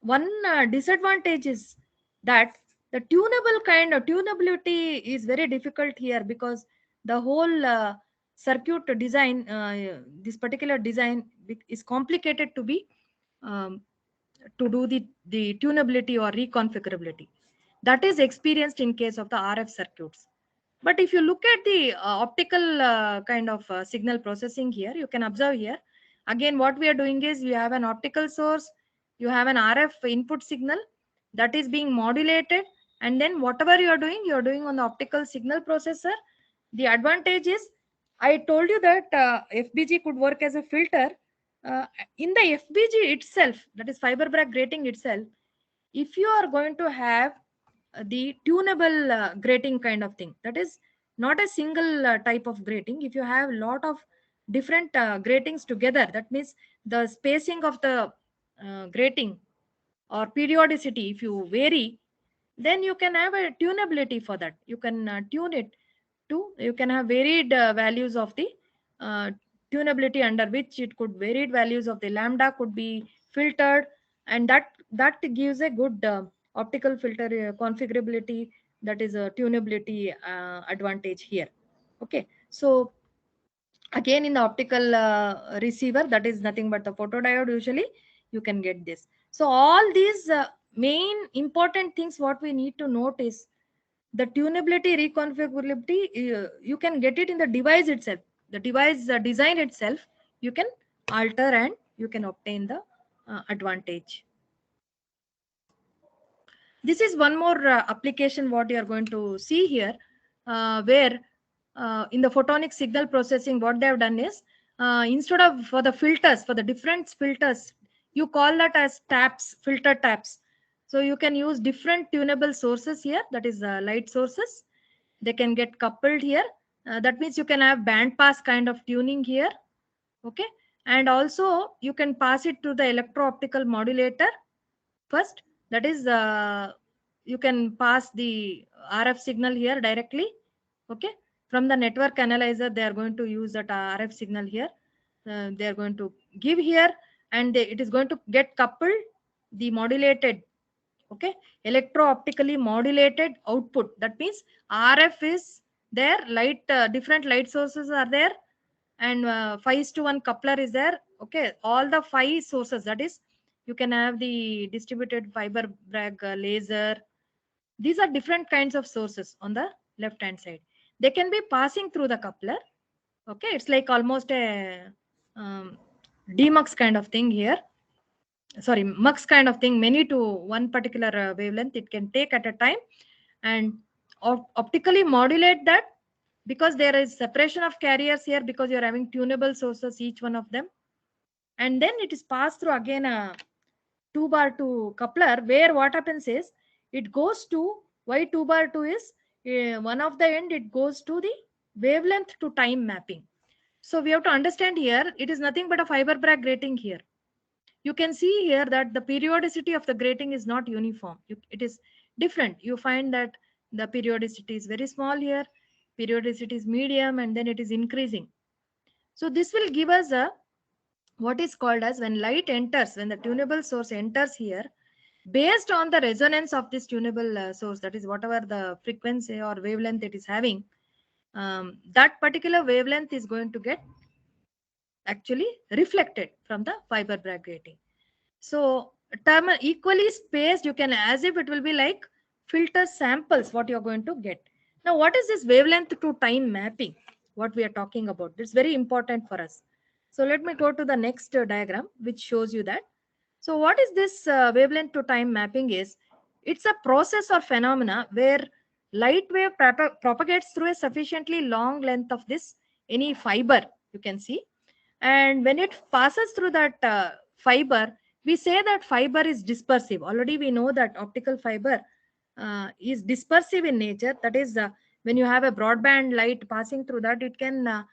One disadvantage is that the tunability is very difficult here, because the whole circuit design, this particular design is complicated to be um, to do the tunability or reconfigurability. That is experienced in case of the RF circuits. But if you look at the optical kind of signal processing here, you can observe here. Again, what we are doing is, you have an optical source, you have an RF input signal that is being modulated, and then whatever you are doing on the optical signal processor. The advantage is, I told you that FBG could work as a filter. In the FBG itself, that is fiber Bragg grating itself, if you are going to have the tunable grating kind of thing, that is not a single type of grating. If you have a lot of different gratings together, that means the spacing of the grating or periodicity, if you vary, then you can have a tunability for that. You can tune it to, you can have varied values of the uh, tunability, under which it could varied values of the lambda could be filtered, and that gives a good optical filter configurability that is a tunability advantage here. Okay, so again in the optical receiver, that is nothing but the photodiode, usually you can get this. So all these main important things what we need to note is the tunability, reconfigurability. You can get it in the device itself, the device design itself. You can alter and you can obtain the advantage. This is one more application what you are going to see here, where in the photonic signal processing, what they have done is, instead of for the filters, for the different filters, you call that as taps, filter taps. So you can use different tunable sources here, that is light sources. They can get coupled here. That means you can have band pass kind of tuning here. Okay. And also you can pass it to the electro-optical modulator first. That is, you can pass the RF signal here directly. Okay. From the network analyzer, they are going to use that RF signal here. They are going to give here, and it is going to get coupled, the modulated, okay, electro-optically modulated output. That means RF is there, light, different light sources are there, and 5:1 coupler is there. Okay, all the 5 sources, that is, you can have the distributed fiber Bragg laser. These are different kinds of sources on the left hand side. They can be passing through the coupler. Okay, it's like almost a demux kind of thing here. Sorry, mux kind of thing, many to one particular wavelength it can take at a time, and optically modulate that, because there is separation of carriers here, because you're having tunable sources, each one of them. And then it is passed through again a 2x2 coupler, where what happens is, it goes to, why 2x2 is, one of the end it goes to the wavelength to time mapping. So we have to understand here, it is nothing but a fiber Bragg grating here. You can see here that the periodicity of the grating is not uniform. It is different. You find that the periodicity is very small here, periodicity is medium, and then it is increasing. So this will give us a, what is called as, when light enters, when the tunable source enters here, based on the resonance of this tunable source, that is whatever the frequency or wavelength it is having, that particular wavelength is going to get actually reflected from the fiber Bragg grating. So term equally spaced, you can, as if it will be like filter samples what you're going to get. Now, what is this wavelength to time mapping? What we are talking about? It's very important for us. So let me go to the next diagram, which shows you that. So what is this wavelength to time mapping is? It's a process or phenomena where light wave propagates through a sufficiently long length of this, any fiber, you can see. And when it passes through that fiber, we say that fiber is dispersive. Already we know that optical fiber is dispersive in nature. That is, when you have a broadband light passing through that, it can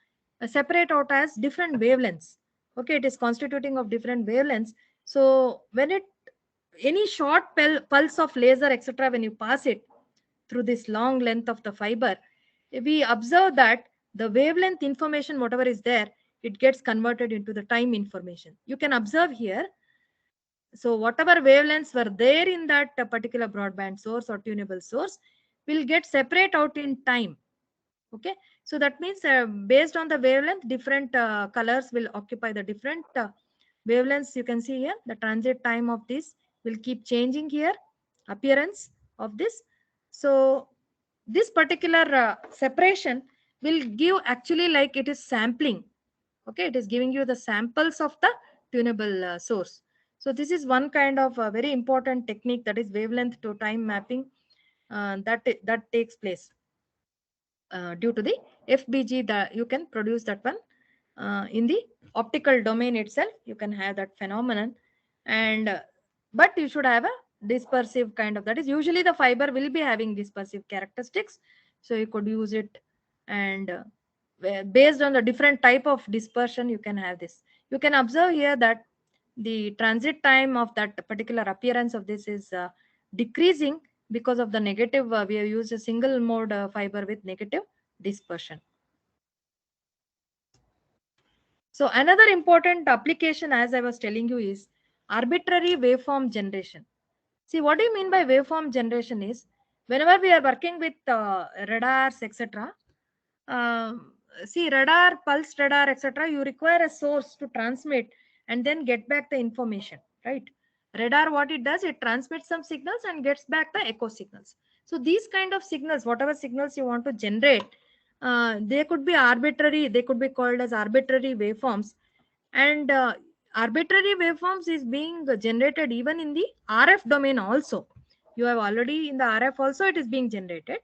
separate out as different wavelengths. Okay, it is constituting of different wavelengths. So when it, any short pulse of laser, etc., when you pass it through this long length of the fiber, we observe that the wavelength information, whatever is there, it gets converted into the time information. You can observe here. So whatever wavelengths were there in that particular broadband source or tunable source will get separate out in time. Okay, so that means based on the wavelength, different colors will occupy the different wavelengths. You can see here the transit time of this will keep changing here, appearance of this. So this particular separation will give actually like it is sampling. Okay, it is giving you the samples of the tunable source. So this is one kind of very important technique, that is wavelength to time mapping, that takes place due to the FBG. That you can produce that one in the optical domain itself. You can have that phenomenon, and but you should have a dispersive kind of, that is usually the fiber will be having dispersive characteristics. So you could use it, and based on the different type of dispersion, you can have this. You can observe here that the transit time of that particular appearance of this is decreasing because of the negative. We have used a single mode fiber with negative dispersion. So another important application, as I was telling you, is arbitrary waveform generation. See, what do you mean by waveform generation is, whenever we are working with radars, etc., see, radar, pulse radar, etc., you require a source to transmit and then get back the information, right? Radar, what it does, it transmits some signals and gets back the echo signals. So these kind of signals, whatever signals you want to generate, they could be arbitrary, they could be called as arbitrary waveforms. And arbitrary waveforms is being generated even in the RF domain also. You have already in the RF also it is being generated,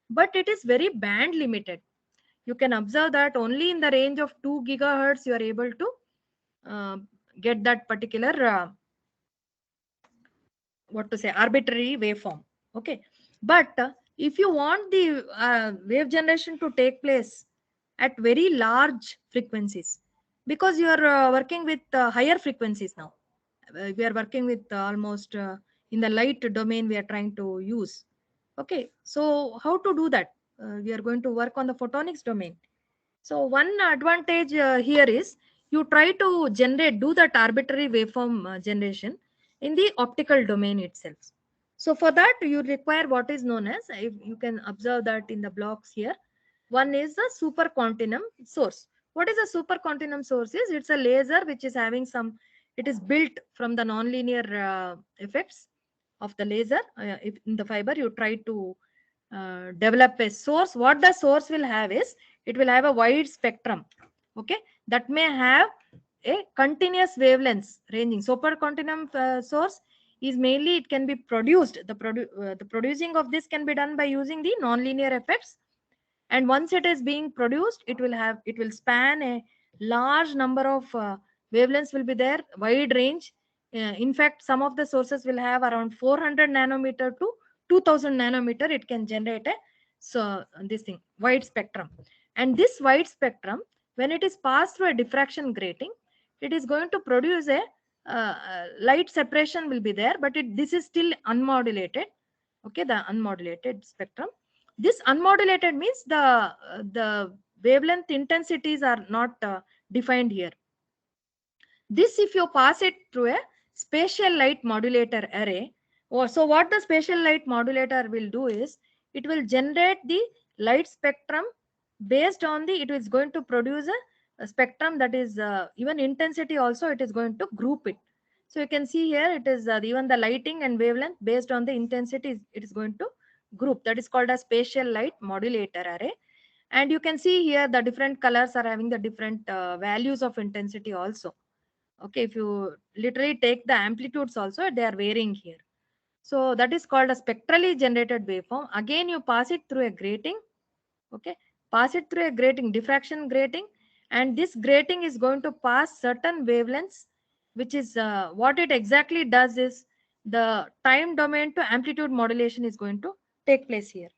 but it is very band limited. You can observe that only in the range of 2 gigahertz you are able to uh, get that particular what to say, arbitrary waveform. Okay, but if you want the wave generation to take place at very large frequencies, because you are working with higher frequencies now, we are working with almost in the light domain we are trying to use. Okay, so how to do that? We are going to work on the photonics domain. So one advantage here is you try to do that arbitrary waveform generation in the optical domain itself. So for that you require what is known as, if you can observe that in the blocks here, one is the superquantum source. What is a superquantum source is, it's a laser which is having some, it is built from the nonlinear effects of the laser. If in the fiber you try to develop a source, what the source will have is, it will have a wide spectrum, okay, that may have a continuous wavelengths ranging. Superquantum source is mainly, it can be produced, the producing of this can be done by using the nonlinear effects. And once it is being produced, it will span a large number of wavelengths will be there, wide range. In fact, some of the sources will have around 400 nanometer to 2000 nanometer, it can generate a, so this thing, wide spectrum. And this wide spectrum, when it is passed through a diffraction grating, it is going to produce a light separation will be there, but this is still unmodulated. Okay, the unmodulated spectrum. This unmodulated means the wavelength intensities are not defined here. This, if you pass it through a spatial light modulator array, so what the spatial light modulator will do is, it will generate the light spectrum based on the, it is going to produce a spectrum that is even intensity also, it is going to group it. So you can see here, it is even the lighting and wavelength based on the intensity, it is going to group. That is called a spatial light modulator array. And you can see here the different colors are having the different values of intensity also. Okay, if you literally take the amplitudes also, they are varying here. So that is called a spectrally generated waveform. Again, you pass it through a grating. Okay, pass it through a grating, diffraction grating, and this grating is going to pass certain wavelengths, which is what it exactly does is, the time domain to amplitude modulation is going to take place here.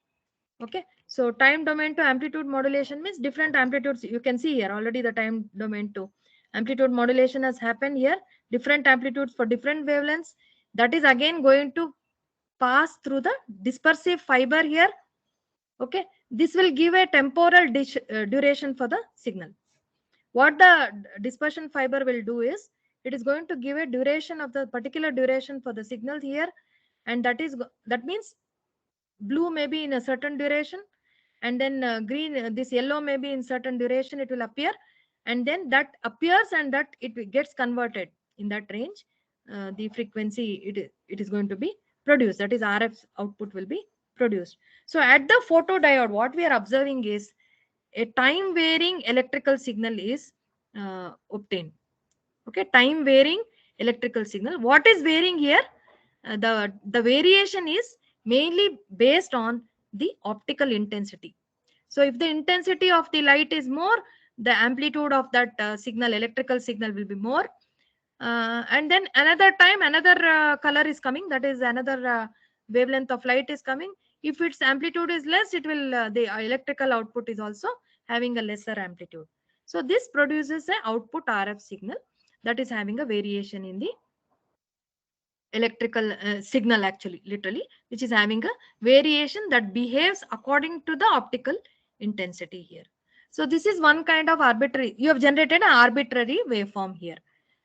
Okay, so time domain to amplitude modulation means different amplitudes. You can see here already the time domain to amplitude modulation has happened here, different amplitudes for different wavelengths. That is again going to pass through the dispersive fiber here. Okay, this will give a temporal duration for the signal. What the dispersion fiber will do is, it is going to give a duration of the particular duration for the signal here, and that means blue may be in a certain duration, and then green, this yellow may be in certain duration, it will appear, and then that appears and that it gets converted in that range. The frequency it is going to be produced, that is RF output will be produced. So at the photodiode, what we are observing is a time varying electrical signal is obtained. Okay, time varying electrical signal. What is varying here? The variation is mainly based on the optical intensity. So if the intensity of the light is more, the amplitude of that signal, electrical signal will be more. And then another time, another color is coming, that is another wavelength of light is coming. If its amplitude is less, it will the electrical output is also having a lesser amplitude. So this produces an output RF signal that is having a variation in the electrical signal, actually literally, which is having a variation that behaves according to the optical intensity here. So this is one kind of arbitrary, you have generated an arbitrary waveform here.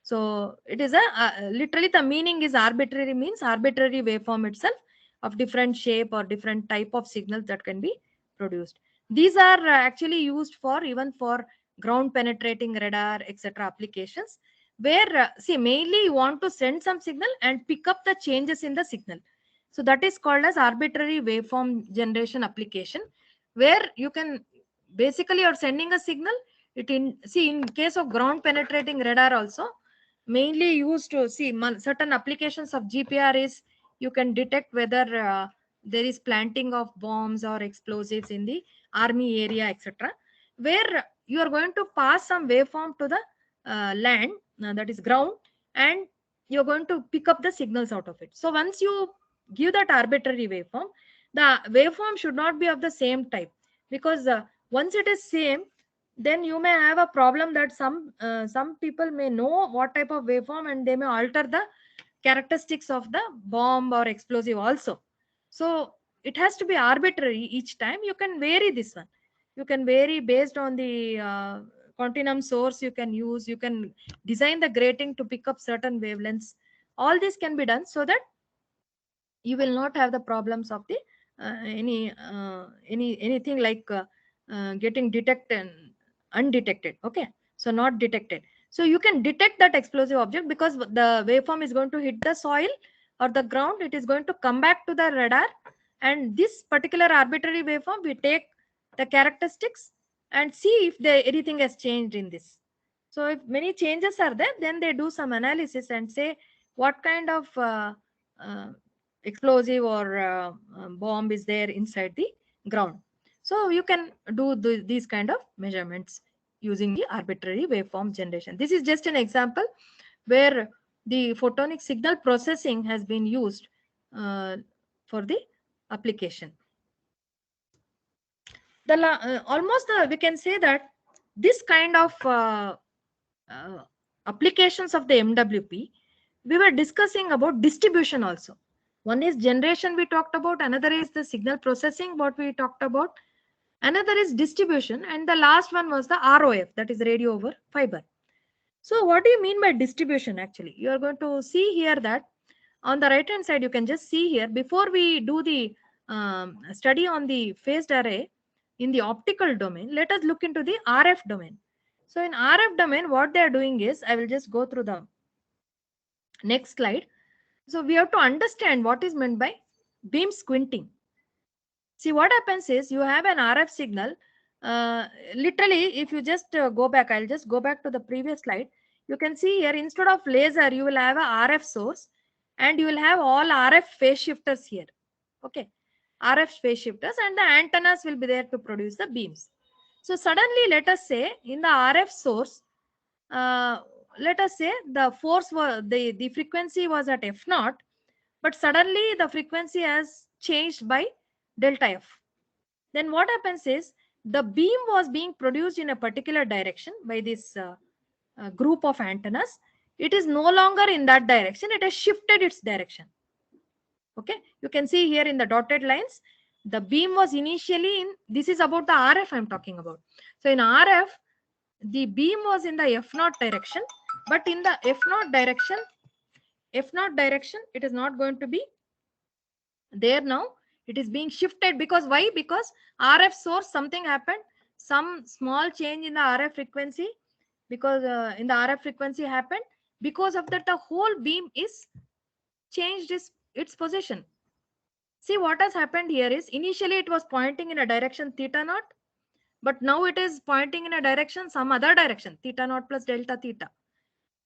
So it is a literally the meaning is arbitrary, means arbitrary waveform itself. of different shape or different type of signals that can be produced. These are actually used for even for ground penetrating radar, etc. applications, where see, mainly you want to send some signal and pick up the changes in the signal. So that is called as arbitrary waveform generation application, where you can basically you're sending a signal. It in see, in case of ground penetrating radar also, mainly used to see certain applications of GPR is you can detect whether there is planting of bombs or explosives in the army area, etc., where you are going to pass some waveform to the land, that is ground, and you're going to pick up the signals out of it. So once you give that arbitrary waveform, the waveform should not be of the same type, because once it is same, then you may have a problem that some people may know what type of waveform and they may alter the characteristics of the bomb or explosive also. So it has to be arbitrary each time. You can vary this one. You can vary based on the continuum source you can use. You can design the grating to pick up certain wavelengths. All this can be done so that you will not have the problems of the anything like getting detected undetected. Okay, so not detected. So you can detect that explosive object because the waveform is going to hit the soil or the ground. It is going to come back to the radar, and this particular arbitrary waveform, we take the characteristics and see if anything has changed in this. So if many changes are there, then they do some analysis and say what kind of uh, explosive or bomb is there inside the ground. So you can do these kind of measurements using the arbitrary waveform generation. This is just an example where the photonic signal processing has been used for the application. Almost we can say that this kind of applications of the MWP, we were discussing about distribution also. One is generation we talked about, another is the signal processing what we talked about, another is distribution, and the last one was the ROF, that is radio over fiber. So what do you mean by distribution? Actually, you are going to see here that on the right hand side, you can just see here, before we do the study on the phased array in the optical domain, let us look into the RF domain. So in RF domain, what they are doing is, I will just go through the next slide. So we have to understand what is meant by beam squinting. See, what happens is you have an RF signal. Literally, if you just go back, I'll just go back to the previous slide. You can see here, instead of laser, you will have a RF source and you will have all RF phase shifters here. Okay, RF phase shifters, and the antennas will be there to produce the beams. So suddenly, let us say in the RF source, let us say the force was the frequency was at f0, but suddenly the frequency has changed by delta f. Then what happens is the beam was being produced in a particular direction by this group of antennas. It is no longer in that direction. It has shifted its direction. Okay, you can see here in the dotted lines, the beam was initially in, this is about the RF I'm talking about. So in RF, the beam was in the f0 direction, but in the f0 direction, it is not going to be there now. It is being shifted because why? Because RF source, something happened, some small change in the RF frequency, because in the RF frequency happened. Because of that, the whole beam is changed its position. See, what has happened here is initially it was pointing in a direction theta naught, but now it is pointing in a direction, some other direction, theta naught plus delta theta.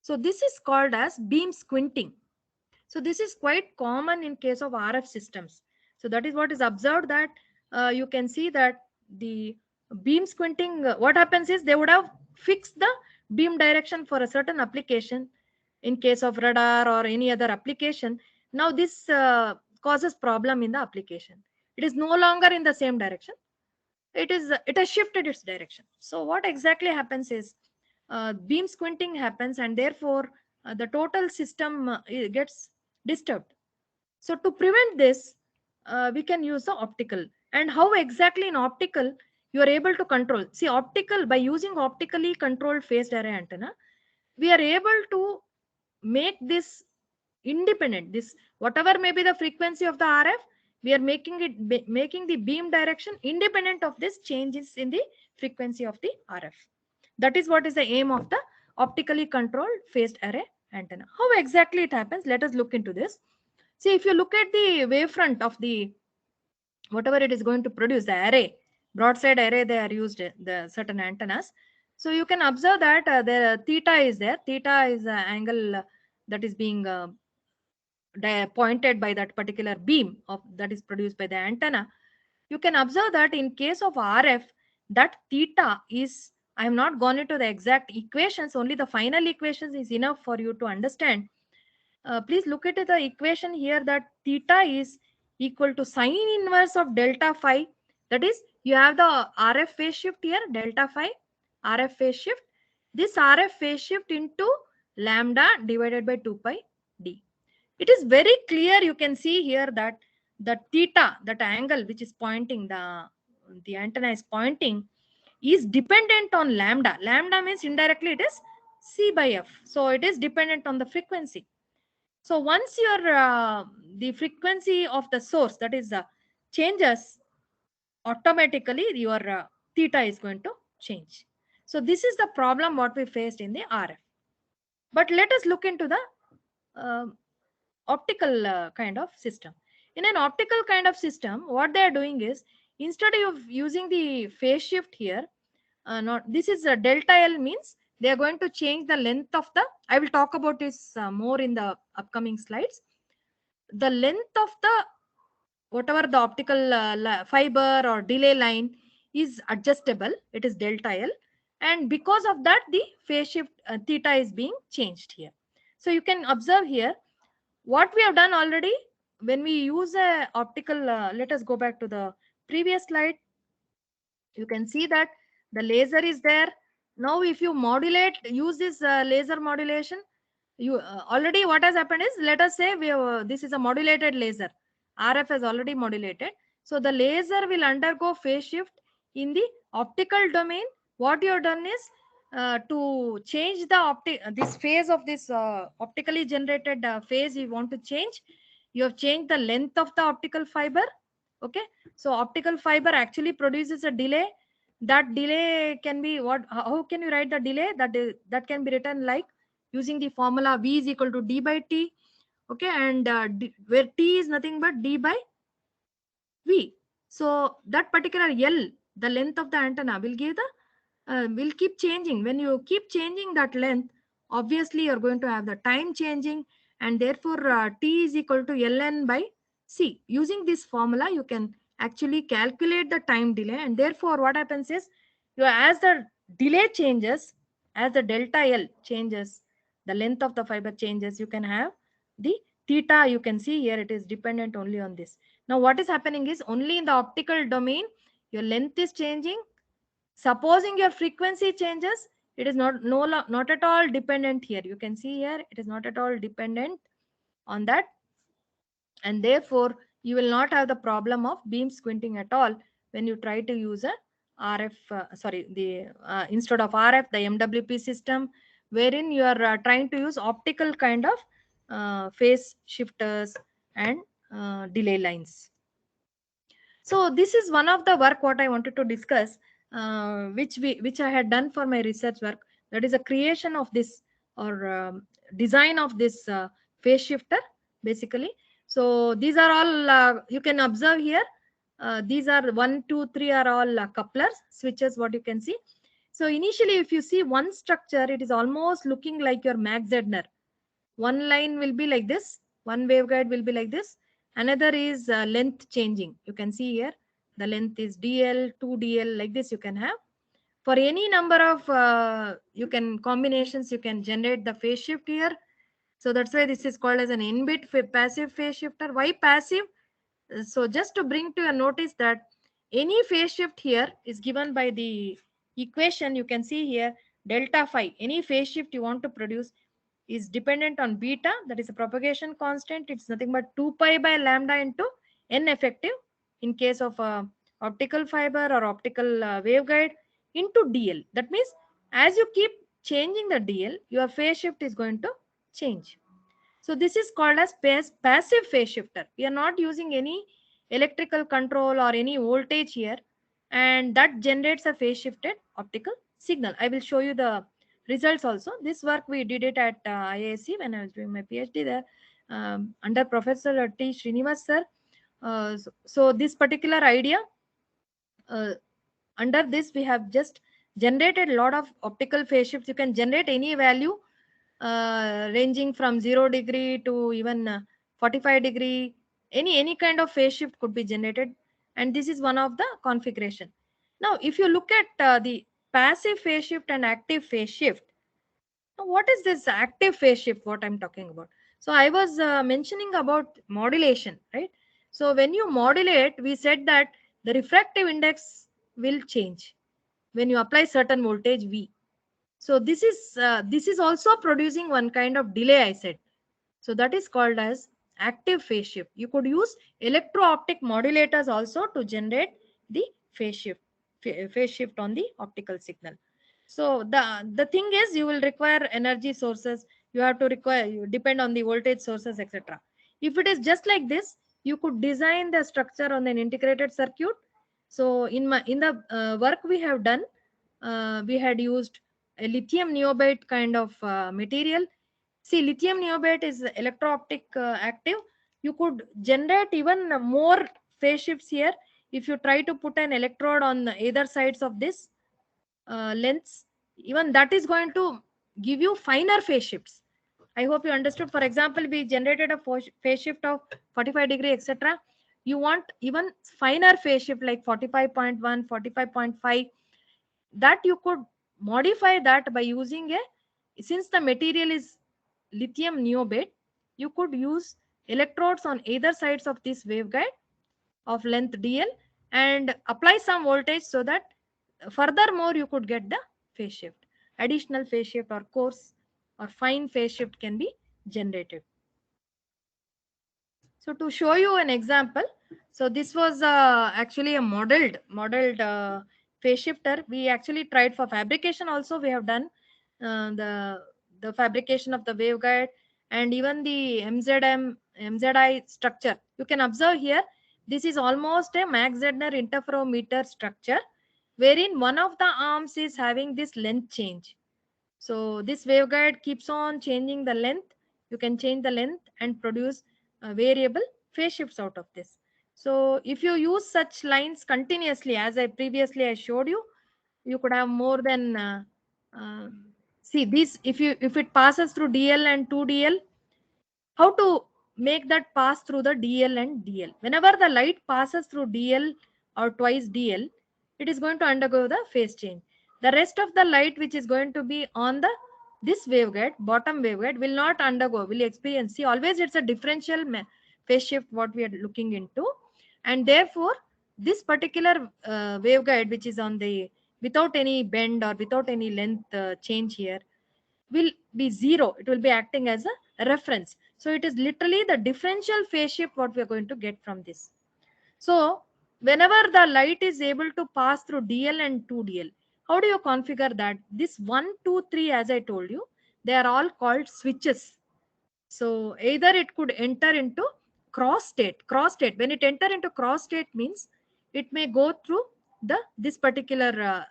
So this is called as beam squinting. So this is quite common in case of RF systems. So that is what is observed, that you can see that the beam squinting, what happens is they would have fixed the beam direction for a certain application in case of radar or any other application. Now this causes problem in the application. It is no longer in the same direction. It has shifted its direction. So what exactly happens is beam squinting happens, and therefore the total system gets disturbed. So to prevent this, we can use the optical. And how exactly in optical you are able to control? See, optical, by using optically controlled phased array antenna, we are able to make this independent. This, whatever may be the frequency of the RF, We are making the beam direction independent of this changes in the frequency of the RF. That is what is the aim of the optically controlled phased array antenna. How exactly it happens? Let us look into this. See, if you look at the wavefront of the whatever it is going to produce, the array, broadside array, they are used the certain antennas. So you can observe that the theta is there. Theta is the angle that is being pointed by that particular beam of that is produced by the antenna. You can observe that in case of RF, that theta is, I have not gone into the exact equations, only the final equations is enough for you to understand. Please look at the equation here, that theta is equal to sine inverse of delta phi. That is, you have the RF phase shift here, delta phi, RF phase shift. This RF phase shift into lambda divided by 2 pi d. It is very clear, you can see here that the theta, that angle which is pointing, the antenna is pointing, is dependent on lambda. Lambda means indirectly it is C by F. So it is dependent on the frequency. So once your the frequency of the source, that is changes, automatically your theta is going to change. So this is the problem what we faced in the RF. But let us look into the uh, optical kind of system. In an optical kind of system, what they are doing is, instead of using the phase shift here, not this is a delta L, means they are going to change the length of the, I will talk about this more in the upcoming slides. The length of the whatever the optical fiber or delay line is adjustable, it is delta L, and because of that the phase shift theta is being changed here. So you can observe here what we have done already. When we use a optical, let us go back to the previous slide. You can see that the laser is there. Now if you modulate, use this laser modulation, you already what has happened is, let us say we have, this is a modulated laser, RF has already modulated. So the laser will undergo phase shift in the optical domain. What you have done is to change the this phase of this optically generated phase you want to change. You have changed the length of the optical fiber. Okay, so optical fiber actually produces a delay. That delay can be what? How can you write the delay? That can be written like using the formula V is equal to d by t. Okay, and where t is nothing but d by V. So that particular L, the length of the antenna, will give the will keep changing. When you keep changing that length, obviously you're going to have the time changing, and therefore t is equal to ln by c. Using this formula, you can actually calculate the time delay, and therefore what happens is, as the delay changes, as the delta L changes, the length of the fiber changes, you can have the theta. You can see here it is dependent only on this. Now what is happening is, only in the optical domain your length is changing. Supposing your frequency changes, it is not at all dependent here. You can see here it is not at all dependent on that, and therefore you will not have the problem of beam squinting at all when you try to use a RF instead of RF, the MWP system, wherein you are trying to use optical kind of phase shifters and delay lines. So this is one of the work what I wanted to discuss, which I had done for my research work. That is a creation of this, or design of this phase shifter, basically. So these are all you can observe here. These are 1, 2, 3 are all couplers, switches. What you can see. So initially, if you see one structure, it is almost looking like your Mach Zehnder. One line will be like this. One waveguide will be like this. Another is length changing. You can see here the length is DL, 2DL, like this you can have. For any number of you can combinations, you can generate the phase shift here. So that's why this is called as an n-bit passive phase shifter. Why passive? So just to bring to your notice that any phase shift here is given by the equation. You can see here delta phi. Any phase shift you want to produce is dependent on beta, that is a propagation constant. It's nothing but 2 pi by lambda into n effective in case of optical fiber or optical waveguide into dl. That means as you keep changing the dl, your phase shift is going to change. So this is called as passive phase shifter. We are not using any electrical control or any voltage here, and that generates a phase shifted optical signal. I will show you the results also. This work we did it at IISc when I was doing my PhD there, under Professor T. Srinivas sir. So this particular idea, uh, under this we have just generated a lot of optical phase shifts. You can generate any value ranging from 0 degree to even 45 degree. Any kind of phase shift could be generated, and this is one of the configuration. Now if you look at the passive phase shift and active phase shift, now what is this active phase shift what I'm talking about? So I was mentioning about modulation, right? So when you modulate, we said that the refractive index will change when you apply certain voltage V. So this is also producing one kind of delay, I said. So that is called as active phase shift. You could use electro-optic modulators also to generate the phase shift, phase shift on the optical signal. So the thing is, you will require energy sources. You have to require, you depend on the voltage sources, etc. If it is just like this, you could design the structure on an integrated circuit. So in the work we have done, we had used a lithium niobate kind of material. See, lithium niobate is electro-optic active. You could generate even more phase shifts here if you try to put an electrode on either sides of this lengths. Even that is going to give you finer phase shifts. I hope you understood. For example, we generated a phase shift of 45 degree, etc. You want even finer phase shift like 45.1, 45.5. That you could modify that by using since the material is lithium niobate, you could use electrodes on either sides of this waveguide of length dl and apply some voltage, so that furthermore you could get the phase shift. Additional phase shift or coarse or fine phase shift can be generated. So to show you an example, so this was actually a modeled phase shifter. We actually tried for fabrication also. We have done the fabrication of the waveguide and even the MZI structure. You can observe here, this is almost a Mach-Zehnder interferometer structure, wherein one of the arms is having this length change. So this waveguide keeps on changing the length. You can change the length and produce variable phase shifts out of this. So if you use such lines continuously, as I previously showed you, you could have more than uh, see this. If it passes through DL and 2DL, how to make that pass through the DL and DL? Whenever the light passes through DL or twice DL, it is going to undergo the phase change. The rest of the light which is going to be on the this waveguide, bottom waveguide, will not undergo, will experience. See, always it's a differential phase shift what we are looking into, and therefore this particular waveguide which is on the without any bend or without any length change here will be zero. It will be acting as a reference. So it is literally the differential phase shift what we are going to get from this. So whenever the light is able to pass through DL and 2DL, how do you configure that? This 1, 2, 3, as I told you, they are all called switches. So either it could enter into cross state. Cross state. When it enter into cross state means it may go through this particular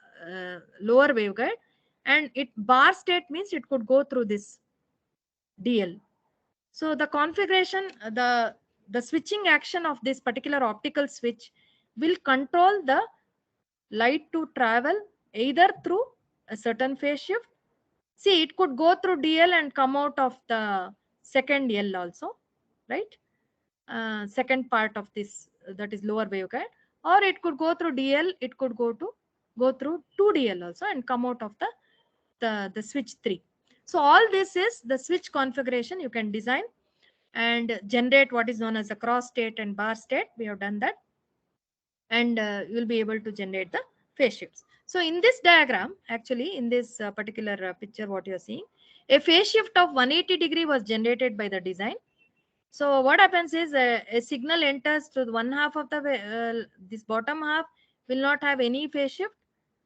lower waveguide, and it bar state means it could go through this DL. So the configuration, the switching action of this particular optical switch will control the light to travel either through a certain phase shift. See, it could go through DL and come out of the second L also, right? Second part of this, that is lower waveguide, or it could go through DL, it could go through 2DL also and come out of the switch 3. So all this is the switch configuration. You can design and generate what is known as a cross state and bar state. We have done that, and you will be able to generate the phase shifts. So in this diagram, actually in this particular picture what you are seeing, a phase shift of 180 degree was generated by the design. So what happens is a signal enters to one half of the this bottom half will not have any phase shift.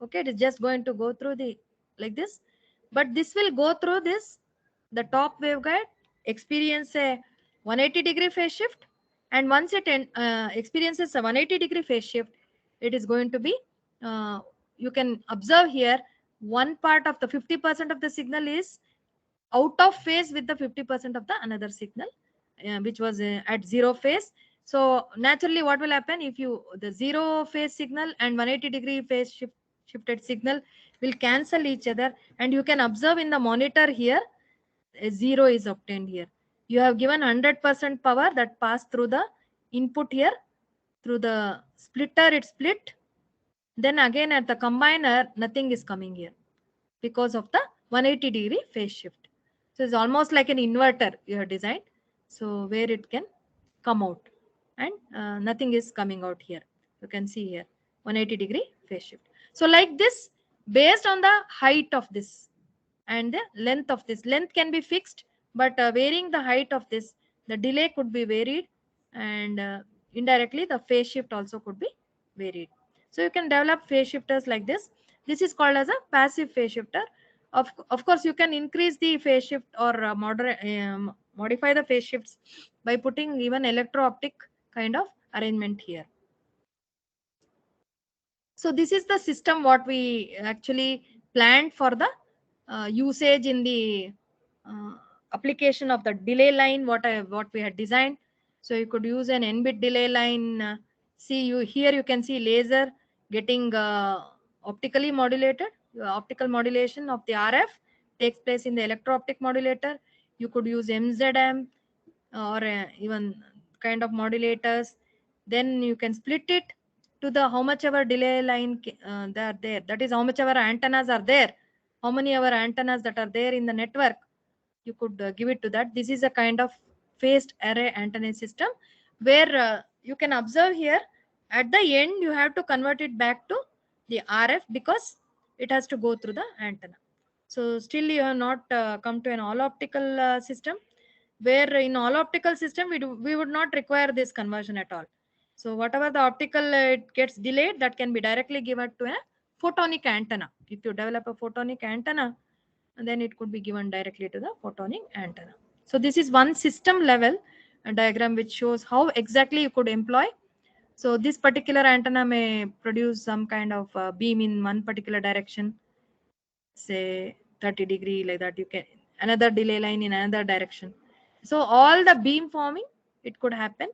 Okay, it is just going to go through the like this, but this will go through this the top waveguide, experience a 180 degree phase shift, And once it experiences a 180-degree phase shift, it is going to be, you can observe here, one part of the 50% of the signal is out of phase with the 50% of the another signal, which was at zero phase. So naturally what will happen, if you the zero phase signal and 180-degree phase shifted signal will cancel each other, and you can observe in the monitor here, zero is obtained here. You have given 100% power that passed through the input here, through the splitter it split, then again at the combiner nothing is coming here because of the 180-degree phase shift. So it's almost like an inverter you have designed, so where it can come out, and nothing is coming out here. You can see here 180-degree phase shift. So like this, based on the height of this and the length of this, length can be fixed, but varying the height of this, the delay could be varied, and indirectly the phase shift also could be varied. So you can develop phase shifters like this. This is called as a passive phase shifter. Of course you can increase the phase shift or modify the phase shifts by putting even electro-optic kind of arrangement here. So this is the system what we actually planned for the usage in the application of the delay line, what we had designed. So you could use an n-bit delay line. See, here you can see laser getting optically modulated. Optical modulation of the RF takes place in the electro-optic modulator. You could use MZM or even kind of modulators. Then you can split it to the how much ever delay line they are there. That is how much ever antennas are there. How many ever antennas that are there in the network, you could give it to that. This is a kind of phased array antenna system where you can observe here at the end you have to convert it back to the RF because it has to go through the antenna. So still you have not come to an all optical system, where in all optical system we would not require this conversion at all. So whatever the optical it gets delayed, that can be directly given to a photonic antenna. If you develop a photonic antenna, then it could be given directly to the photonic antenna. So this is one system level diagram which shows how exactly you could employ. So this particular antenna may produce some kind of beam in one particular direction, say 30-degree, like that. You can another delay line in another direction. So all the beam forming, it could happen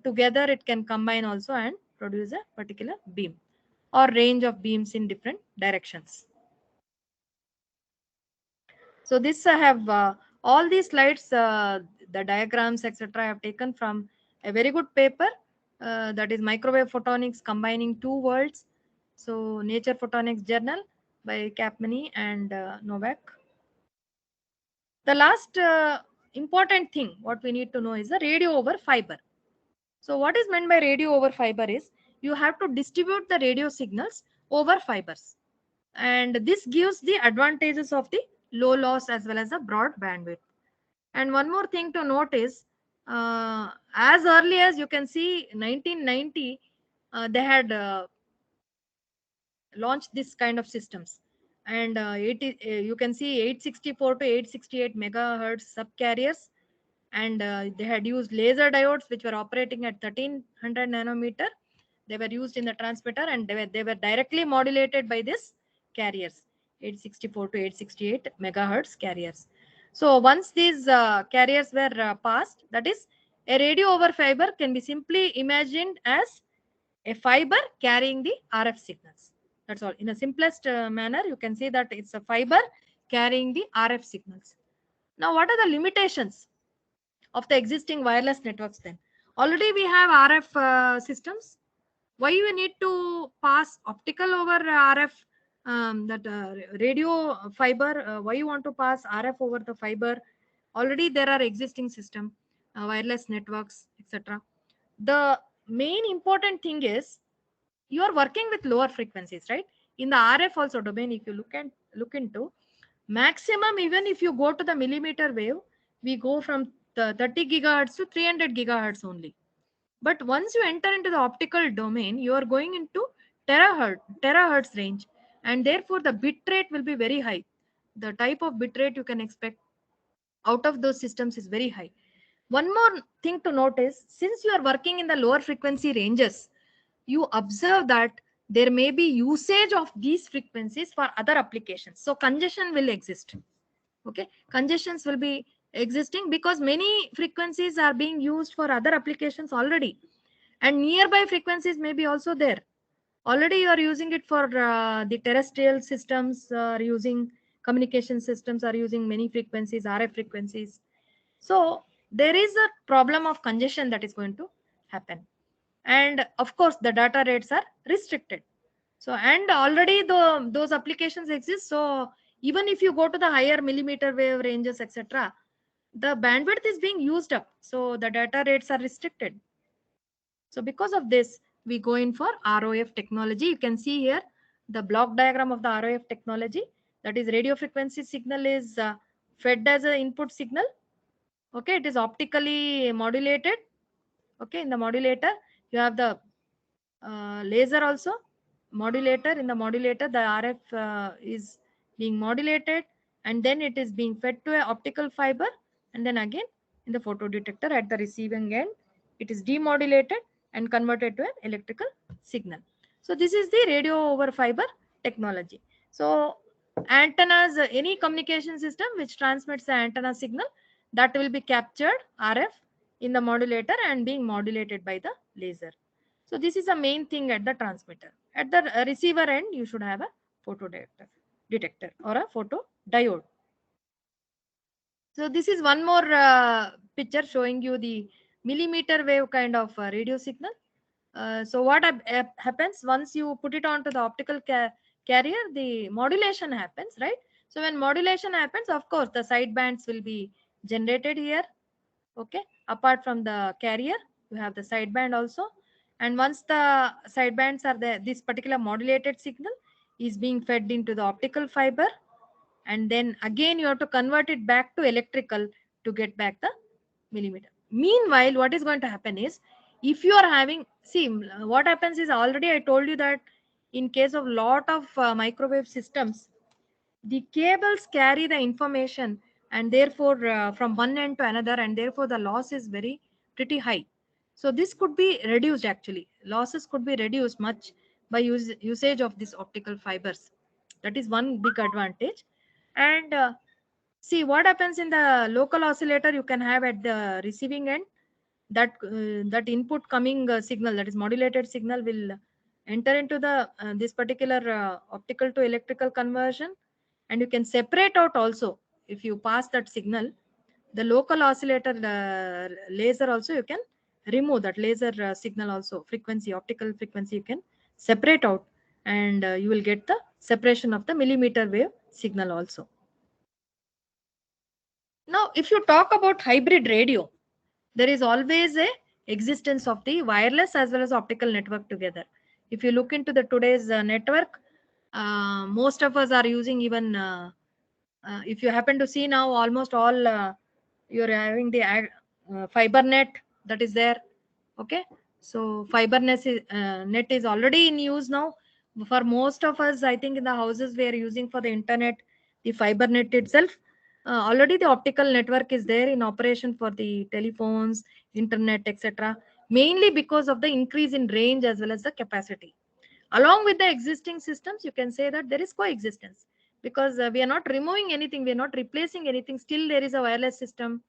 together. It can combine also and produce a particular beam or range of beams in different directions. So this I have all these slides, the diagrams, etc. I have taken from a very good paper that is Microwave Photonics Combining Two Worlds. So Nature Photonics Journal by Capmany and Novak. The last important thing what we need to know is the radio over fiber. So what is meant by radio over fiber is you have to distribute the radio signals over fibers, and this gives the advantages of the low loss as well as the broad bandwidth. And one more thing to note is as early as you can see 1990 they had launched this kind of systems, and you can see 864 to 868 megahertz subcarriers, and they had used laser diodes which were operating at 1300 nanometer. They were used in the transmitter, and they were directly modulated by this carriers, 864 to 868 megahertz carriers. So once these carriers were passed, that is, a radio over fiber can be simply imagined as a fiber carrying the RF signals. That's all. In a simplest manner, you can see that it's a fiber carrying the RF signals. Now, what are the limitations of the existing wireless networks then? Already we have RF systems. Why you need to pass optical over RF, radio fiber? Why you want to pass RF over the fiber? Already there are existing system, wireless networks, etc. The main important thing is you are working with lower frequencies, right? In the RF also domain, if you look into maximum, even if you go to the millimeter wave, we go from the 30 gigahertz to 300 gigahertz only. But once you enter into the optical domain, you are going into terahertz range, and therefore the bit rate will be very high. The type of bit rate you can expect out of those systems is very high. One more thing to note is, since you are working in the lower frequency ranges, you observe that there may be usage of these frequencies for other applications. So congestion will exist. Okay, congestions will be existing because many frequencies are being used for other applications already, and nearby frequencies may be also there. Already you are using it for the terrestrial systems, are using communication systems, are using many frequencies, RF frequencies. So there is a problem of congestion that is going to happen. And of course, the data rates are restricted. So, and already those applications exist. So even if you go to the higher millimeter wave ranges, etc., the bandwidth is being used up. So the data rates are restricted. So because of this, we go in for ROF technology. You can see here the block diagram of the ROF technology. That is, radio frequency signal is fed as an input signal. Okay, it is optically modulated. Okay, in the modulator, you have the laser also. Modulator, in the modulator, the RF is being modulated, and then it is being fed to an optical fiber, and then again in the photodetector at the receiving end, it is demodulated and converted to an electrical signal. So this is the radio over fiber technology. So antennas, any communication system which transmits the antenna signal, that will be captured RF in the modulator and being modulated by the laser. So this is the main thing at the transmitter. At the receiver end, you should have a detector or a photodiode. So this is one more picture showing you the millimeter wave kind of radio signal. So what happens once you put it onto the optical carrier, the modulation happens, right? So when modulation happens, of course, the sidebands will be generated here. Okay, apart from the carrier, you have the sideband also. And once the sidebands are there, this particular modulated signal is being fed into the optical fiber, and then again you have to convert it back to electrical to get back the millimeter. Meanwhile, what is going to happen is, if you are having, see, what happens is, already I told you that in case of lot of microwave systems, the cables carry the information, and therefore from one end to another, and therefore the loss is very pretty high. So this could be reduced, actually losses could be reduced much by usage of these optical fibers. That is one big advantage. And see what happens in the local oscillator, you can have at the receiving end, that input coming signal, that is modulated signal, will enter into the this particular optical to electrical conversion, and you can separate out also. If you pass that signal, the local oscillator laser also, you can remove that laser signal also, frequency, optical frequency, you can separate out, and you will get the separation of the millimeter wave signal also. Now if you talk about hybrid radio, there is always a existence of the wireless as well as optical network together. If you look into the today's network, most of us are using, even if you happen to see now, almost all you're having the fiber net that is there. Okay, so fiber net is already in use now. For most of us, I think in the houses we are using for the internet, the fiber net itself. Already the optical network is there in operation for the telephones, internet, etc. Mainly because of the increase in range as well as the capacity. Along with the existing systems, you can say that there is coexistence, because we are not removing anything, we are not replacing anything. Still there is a wireless system.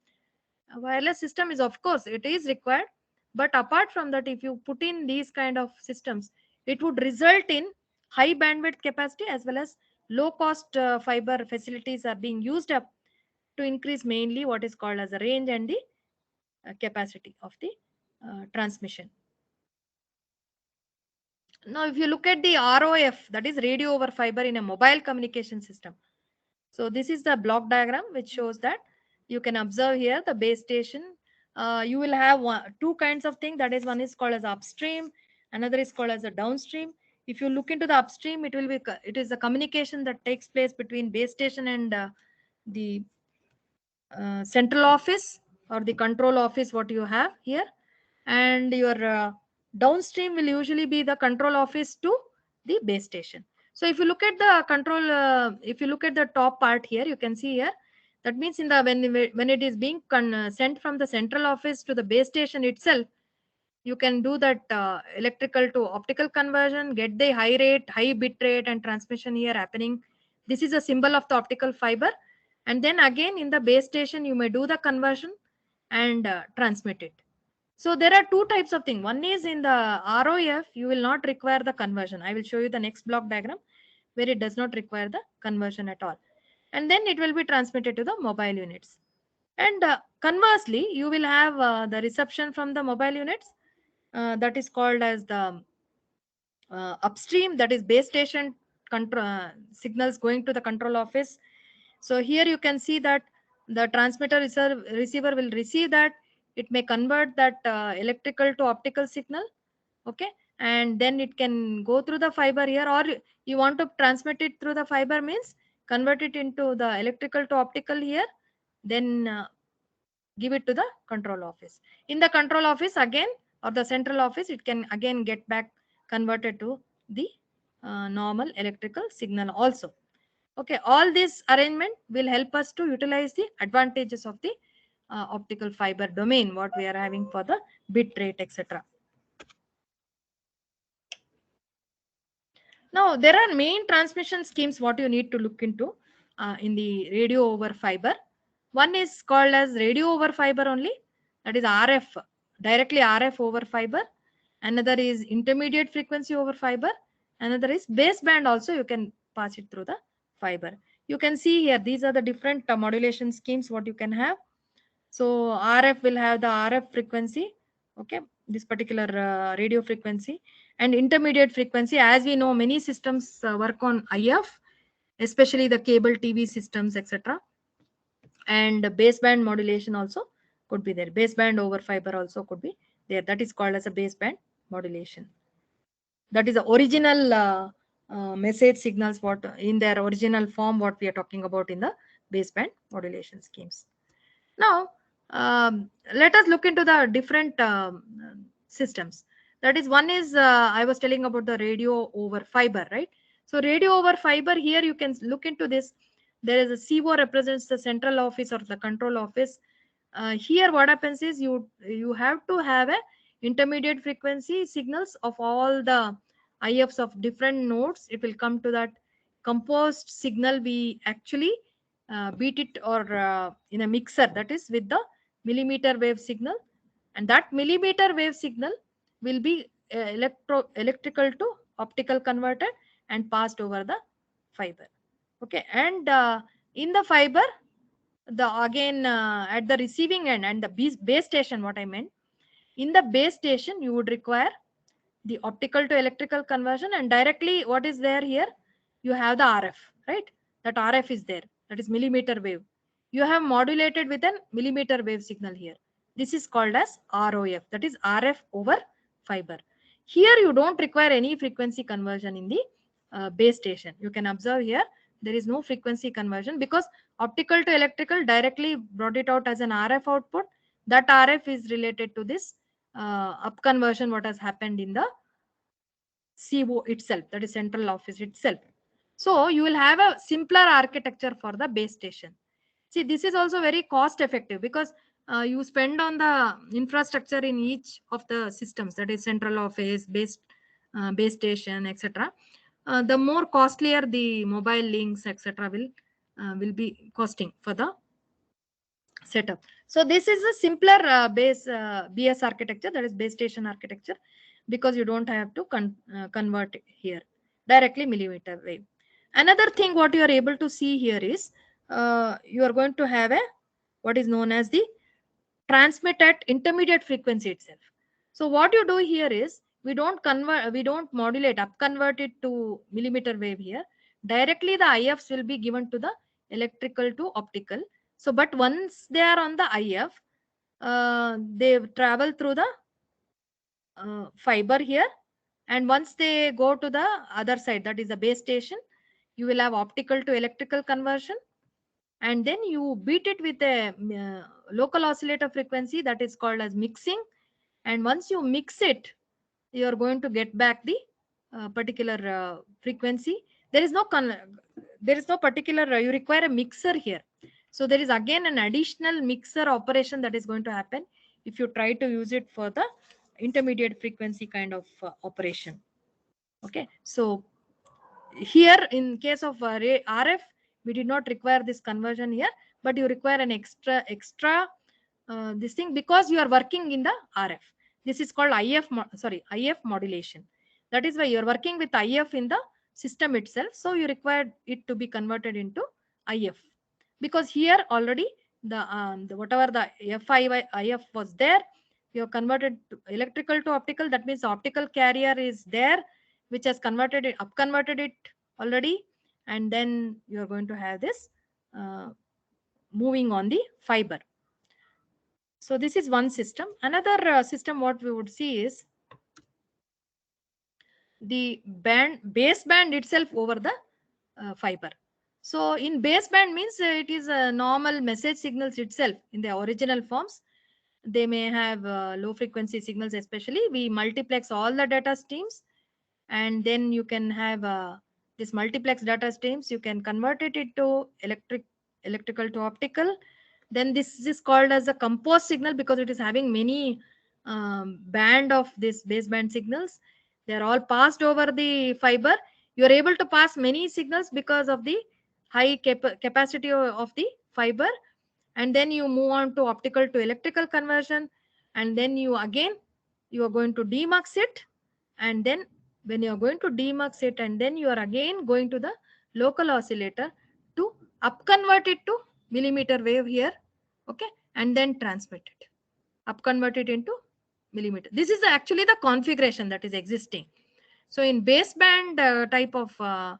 A wireless system is, of course, it is required, but apart from that, if you put in these kind of systems, it would result in high bandwidth capacity as well as low cost fiber facilities are being used up to increase mainly what is called as the range and the capacity of the transmission. Now if you look at the ROF, that is radio over fiber in a mobile communication system. So this is the block diagram which shows that. You can observe here the base station. You will have two kinds of thing. That is, one is called as upstream, another is called as a downstream. If you look into the upstream, it is a communication that takes place between base station and the central office or the control office what you have here. And your downstream will usually be the control office to the base station. So if you look at the control, if you look at the top part here, you can see here That means in the when it is being sent from the central office to the base station itself, you can do that electrical to optical conversion, get the high bit rate and transmission here happening. This is a symbol of the optical fiber. And then again in the base station, you may do the conversion and transmit it. So there are two types of thing. One is in the ROF, you will not require the conversion. I will show you the next block diagram where it does not require the conversion at all. And then it will be transmitted to the mobile units. And conversely, you will have the reception from the mobile units that is called as the upstream, that is base station control signals going to the control office. So here you can see that the transmitter receiver will receive that. It may convert that electrical to optical signal. Okay. And then it can go through the fiber here, or you want to transmit it through the fiber means convert it into the electrical to optical here, then give it to the control office. In the control office again, or the central office, it can again get back converted to the normal electrical signal also. Okay, all this arrangement will help us to utilize the advantages of the optical fiber domain, what we are having for the bit rate, etc. Now, there are main transmission schemes what you need to look into in the radio over fiber. One is called as radio over fiber only, that is RF, directly RF over fiber. Another is intermediate frequency over fiber. Another is baseband also, you can pass it through the fiber. You can see here, these are the different modulation schemes what you can have. So RF will have the RF frequency, okay, this particular radio frequency, and intermediate frequency. As we know, many systems work on IF, especially the cable TV systems, etc. And baseband modulation also could be there. Baseband over fiber also could be there. That is called as a baseband modulation. That is the original message signals what in their original form what we are talking about in the baseband modulation schemes. Now, let us look into the different systems. That is, one is I was telling about the radio over fiber, right? So radio over fiber, here you can look into this. There is a CO represents the central office or the control office. Here what happens is you have to have a intermediate frequency signals of all the IFs of different nodes. It will come to that composed signal. We actually beat it or in a mixer, that is with the millimeter wave signal, and that millimeter wave signal will be electrical to optical converted and passed over the fiber. Okay, and in the fiber, the again at the receiving end and the base station, what I meant, in the base station you would require the optical to electrical conversion, and directly what is there here, you have the RF, right? That RF is there, that is millimeter wave. You have modulated with a millimeter wave signal here. This is called as ROF, that is RF over fiber. Here you don't require any frequency conversion in the base station. You can observe here there is no frequency conversion because optical to electrical directly brought it out as an RF output. That RF is related to this up conversion what has happened in the CO itself, that is central office itself. So you will have a simpler architecture for the base station. See, this is also very cost effective because you spend on the infrastructure in each of the systems, that is central office, base station, etc. The more costlier the mobile links, etc. will be costing for the setup. So this is a simpler BS architecture, that is base station architecture, because you don't have to convert it here directly millimeter wave. Another thing what you are able to see here is you are going to have a what is known as the transmit at intermediate frequency itself. So what you do here is we don't modulate up convert it to millimeter wave here. Directly the IFs will be given to the electrical to optical. So but once they are on the IF, they travel through the fiber here, and once they go to the other side, that is the base station, you will have optical to electrical conversion, and then you beat it with a local oscillator frequency, that is called as mixing. And once you mix it, you are going to get back the particular frequency. There is no particular you require a mixer here. So there is again an additional mixer operation that is going to happen if you try to use it for the intermediate frequency kind of operation. Okay, so here in case of RF, we did not require this conversion here, but you require an extra this thing because you are working in the RF. This is called IF modulation. That is why you are working with IF in the system itself. So you require it to be converted into IF, because here already the whatever the IF was there, you have converted to electrical to optical. That means the optical carrier is there, which has converted it already, and then you are going to have this moving on the fiber. So this is one system. Another system what we would see is the baseband itself over the fiber. So in baseband means it is a normal message signals itself in the original forms. They may have low frequency signals, especially we multiplex all the data streams, and then you can have this multiplex data streams. You can convert it into electrical to optical. Then this is called as a composed signal because it is having many band of this baseband signals. They are all passed over the fiber. You are able to pass many signals because of the high capacity of the fiber, and then you move on to optical to electrical conversion, and then you are going to demux it, and then when you are going to demux it, and then you are again going to the local oscillator to up convert it to millimeter wave here. Okay, and then transmit it, up convert it into millimeter. This is actually the configuration that is existing. So in baseband type of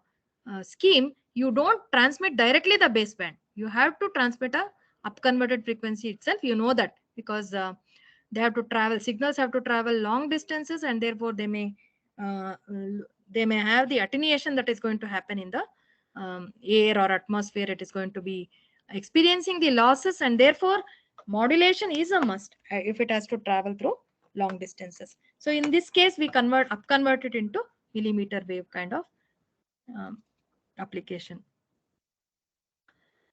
scheme, you don't transmit directly the baseband. You have to transmit a up converted frequency itself. You know that because they have to travel, signals have to travel long distances, and therefore they may have the attenuation that is going to happen in the air or atmosphere. It is going to be experiencing the losses, and therefore modulation is a must if it has to travel through long distances. So in this case, we convert it into millimeter wave kind of application.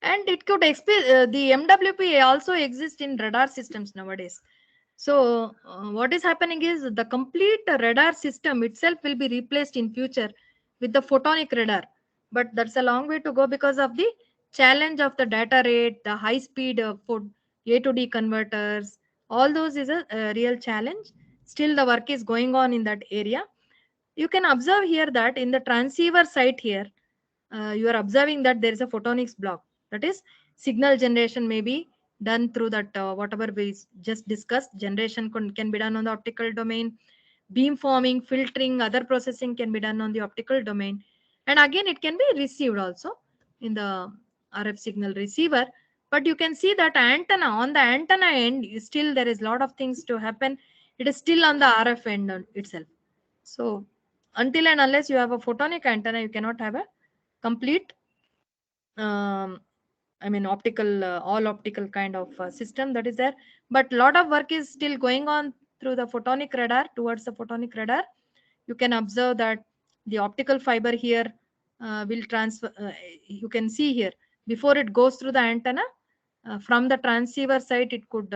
And it could the MWP also exists in radar systems nowadays. So what is happening is the complete radar system itself will be replaced in future with the photonic radar. But that's a long way to go because of the challenge of the data rate, the high speed for A to D converters. All those is a real challenge. Still the work is going on in that area. You can observe here that in the transceiver site here, you are observing that there is a photonics block. That is, signal generation may be done through that whatever we just discussed. Generation can be done on the optical domain. Beam forming, filtering, other processing can be done on the optical domain. And again, it can be received also in the RF signal receiver. But you can see that antenna, on the antenna end, still there is a lot of things to happen. It is still on the RF end itself. So until and unless you have a photonic antenna, you cannot have a complete optical all optical kind of system that is there. But a lot of work is still going on through the photonic radar, towards the photonic radar. You can observe that the optical fiber here will transfer. You can see here, before it goes through the antenna, from the transceiver side, it could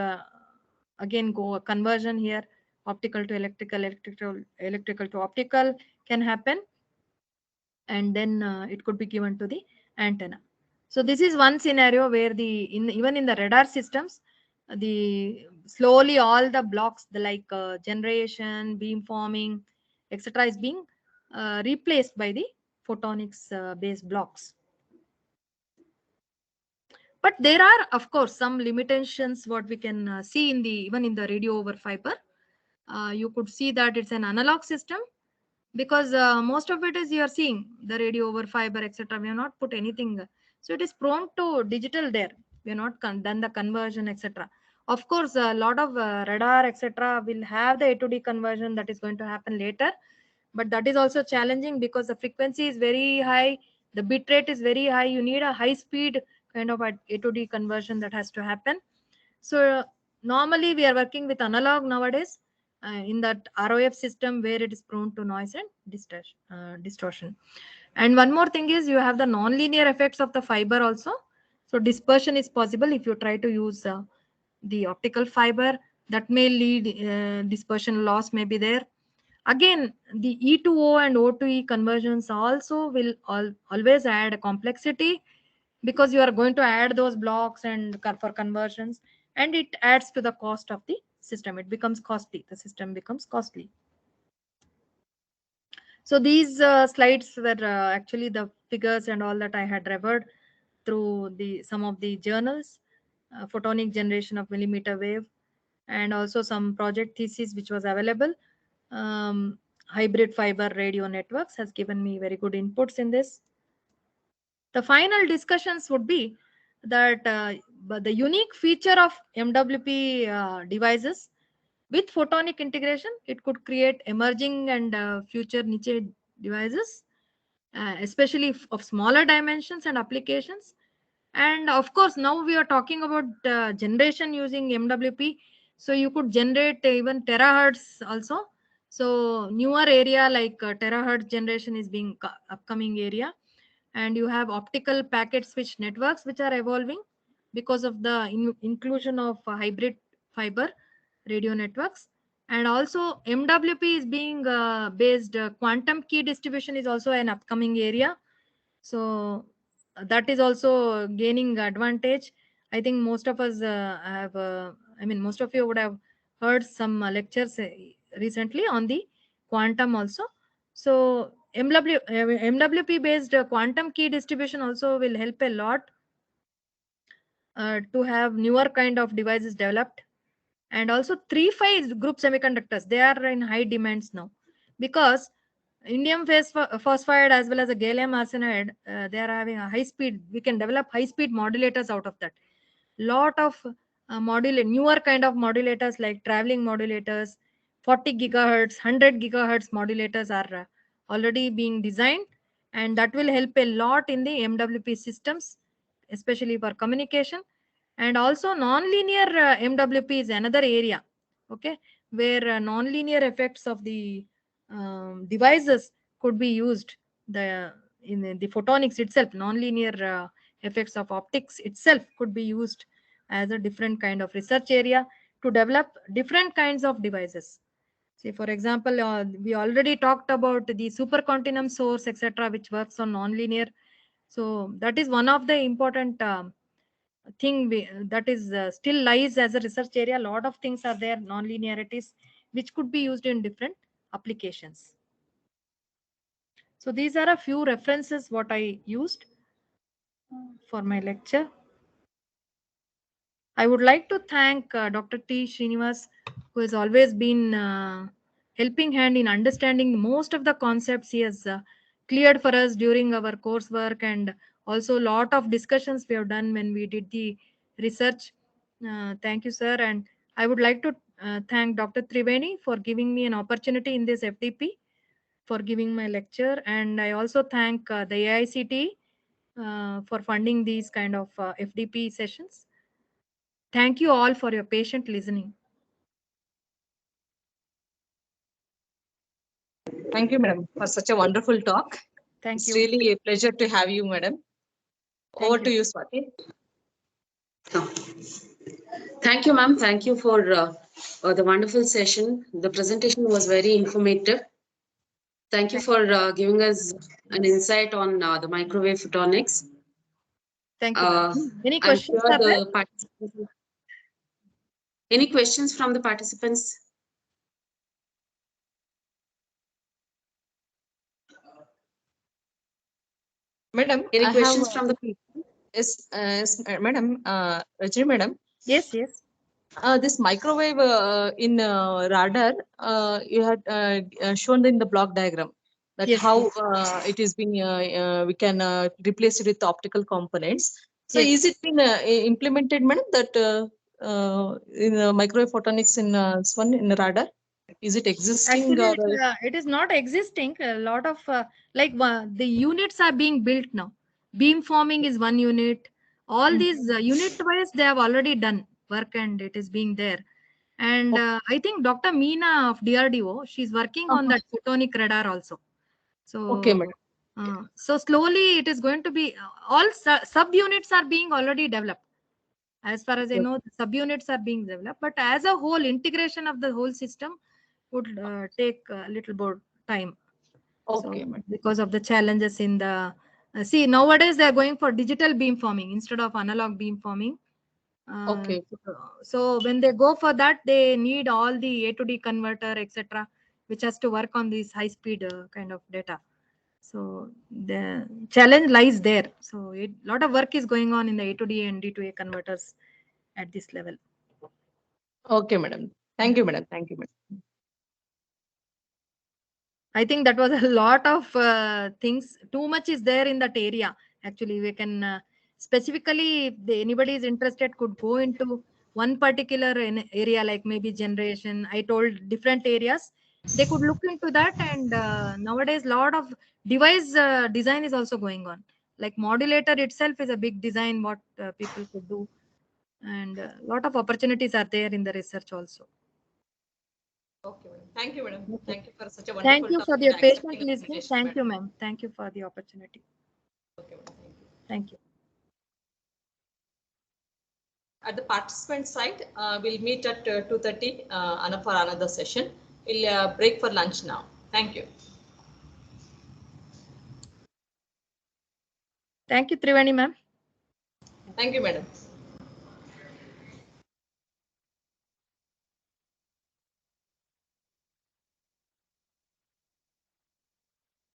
again go a conversion here, optical to electrical to optical can happen, and then it could be given to the antenna. So this is one scenario where even in the radar systems, the slowly all the blocks, generation, beam forming, etc., is being replaced by the photonics based blocks. But there are, of course, some limitations what we can see even in the radio over fiber. You could see that it's an analog system, because most of it is you are seeing the radio over fiber, etc. We have not put anything, so it is prone to digital there. We have not done the conversion, etc. Of course, a lot of radar, etc. will have the A to D conversion that is going to happen later, but that is also challenging because the frequency is very high, the bit rate is very high. You need a high speed kind of A to D conversion that has to happen. So normally we are working with analog nowadays in that ROF system where it is prone to noise and distortion. And one more thing is you have the nonlinear effects of the fiber also. So dispersion is possible if you try to use the optical fiber. That may lead dispersion loss may be there. Again, the E to O and O to E conversions also will always add complexity, because you are going to add those blocks and for conversions, and it adds to the cost of the system. It becomes costly. The system becomes costly. So these slides were actually the figures and all that I had referred through some of the journals, photonic generation of millimeter wave, and also some project thesis which was available. Hybrid fiber radio networks has given me very good inputs in this. The final discussions would be that but the unique feature of MWP devices with photonic integration, it could create emerging and future niche devices, especially of smaller dimensions and applications. And of course, now we are talking about generation using MWP. So you could generate even terahertz also. So newer area like terahertz generation is being upcoming area. And you have optical packet switch networks which are evolving because of the inclusion of hybrid fiber radio networks. And also MWP is being based, quantum key distribution is also an upcoming area. So that is also gaining advantage. I think most of us have most of you would have heard some lectures recently on the quantum also. So MWP based quantum key distribution also will help a lot to have newer kind of devices developed. And also 3-5 group semiconductors, they are in high demands now, because indium phosphide as well as a gallium arsenide, they are having a high speed. We can develop high speed modulators out of that. Lot of newer kind of modulators like traveling modulators, 40 gigahertz, 100 gigahertz modulators are already being designed, and that will help a lot in the MWP systems, especially for communication. And also nonlinear MWP is another area, okay, where nonlinear effects of the devices could be used. In the photonics itself, nonlinear effects of optics itself could be used as a different kind of research area to develop different kinds of devices. Say, for example, we already talked about the supercontinuum source, etc., which works on nonlinear. So that is one of the important thing that is still lies as a research area. A lot of things are there, non-linearities, which could be used in different applications. So these are a few references what I used for my lecture. I would like to thank Dr. T. Srinivas, who has always been helping hand in understanding most of the concepts he has cleared for us during our coursework, and also a lot of discussions we have done when we did the research. Thank you, sir. And I would like to thank Dr. Triveni for giving me an opportunity in this FDP, for giving my lecture. And I also thank the AICTE for funding these kind of FDP sessions. Thank you all for your patient listening. Thank you, madam, for such a wonderful talk. Thank It's you. really a pleasure to have you, madam. Over to you, Swati. Thank you, ma'am. Thank you for the wonderful session. The presentation was very informative. Thank you for giving us an insight on the microwave photonics. Thank you. Any I'm questions sure are there? the participants. Any questions from the participants? Madam, Any I questions have, from the people? yes, madam, Rajni, madam. Yes, yes. This microwave in radar, you had shown in the block diagram that Yes, how yes. it is being, we can replace it with optical components. So Yes. is it been implemented, madam, that in microwave photonics in one in radar? Is it existing? Actually, Or, it is not existing. A lot of the units are being built now. Beam forming is one unit. All these unit wise they have already done work, and it is being there. And I think Dr. Meena of DRDO, she's working on that photonic radar also. So okay, madam. So slowly it is going to be all subunits are being already developed. As far as I know, the subunits are being developed, but as a whole, integration of the whole system would take a little more time. Okay, So, madam. because of the challenges in the see, nowadays they are going for digital beamforming instead of analog beamforming. Okay. So when they go for that, they need all the A to D converter, etc., which has to work on this high speed kind of data. So the challenge lies there. So a lot of work is going on in the A to D and D to A converters at this level. Okay, madam. Thank you, madam. Thank you, madam. I think that was a lot of things. Too much is there in that area. Actually, we can specifically, if anybody is interested, could go into one particular area, like maybe generation. I told different areas. They could look into that, and nowadays, lot of device design is also going on. Like modulator itself is a big design what people could do, and a lot of opportunities are there in the research also. Okay, madam. Thank you, madam. Okay. Thank you for such a wonderful Thank you talk for and your patient accepting the listening. invitation, Thank you, madam. ma'am. Thank you for the opportunity. Okay, madam. Thank you. Thank you. At the participant side, we'll meet at 2:30 for another session. We'll break for lunch now. Thank you. Thank you, Triveni, ma'am. Thank you, madam.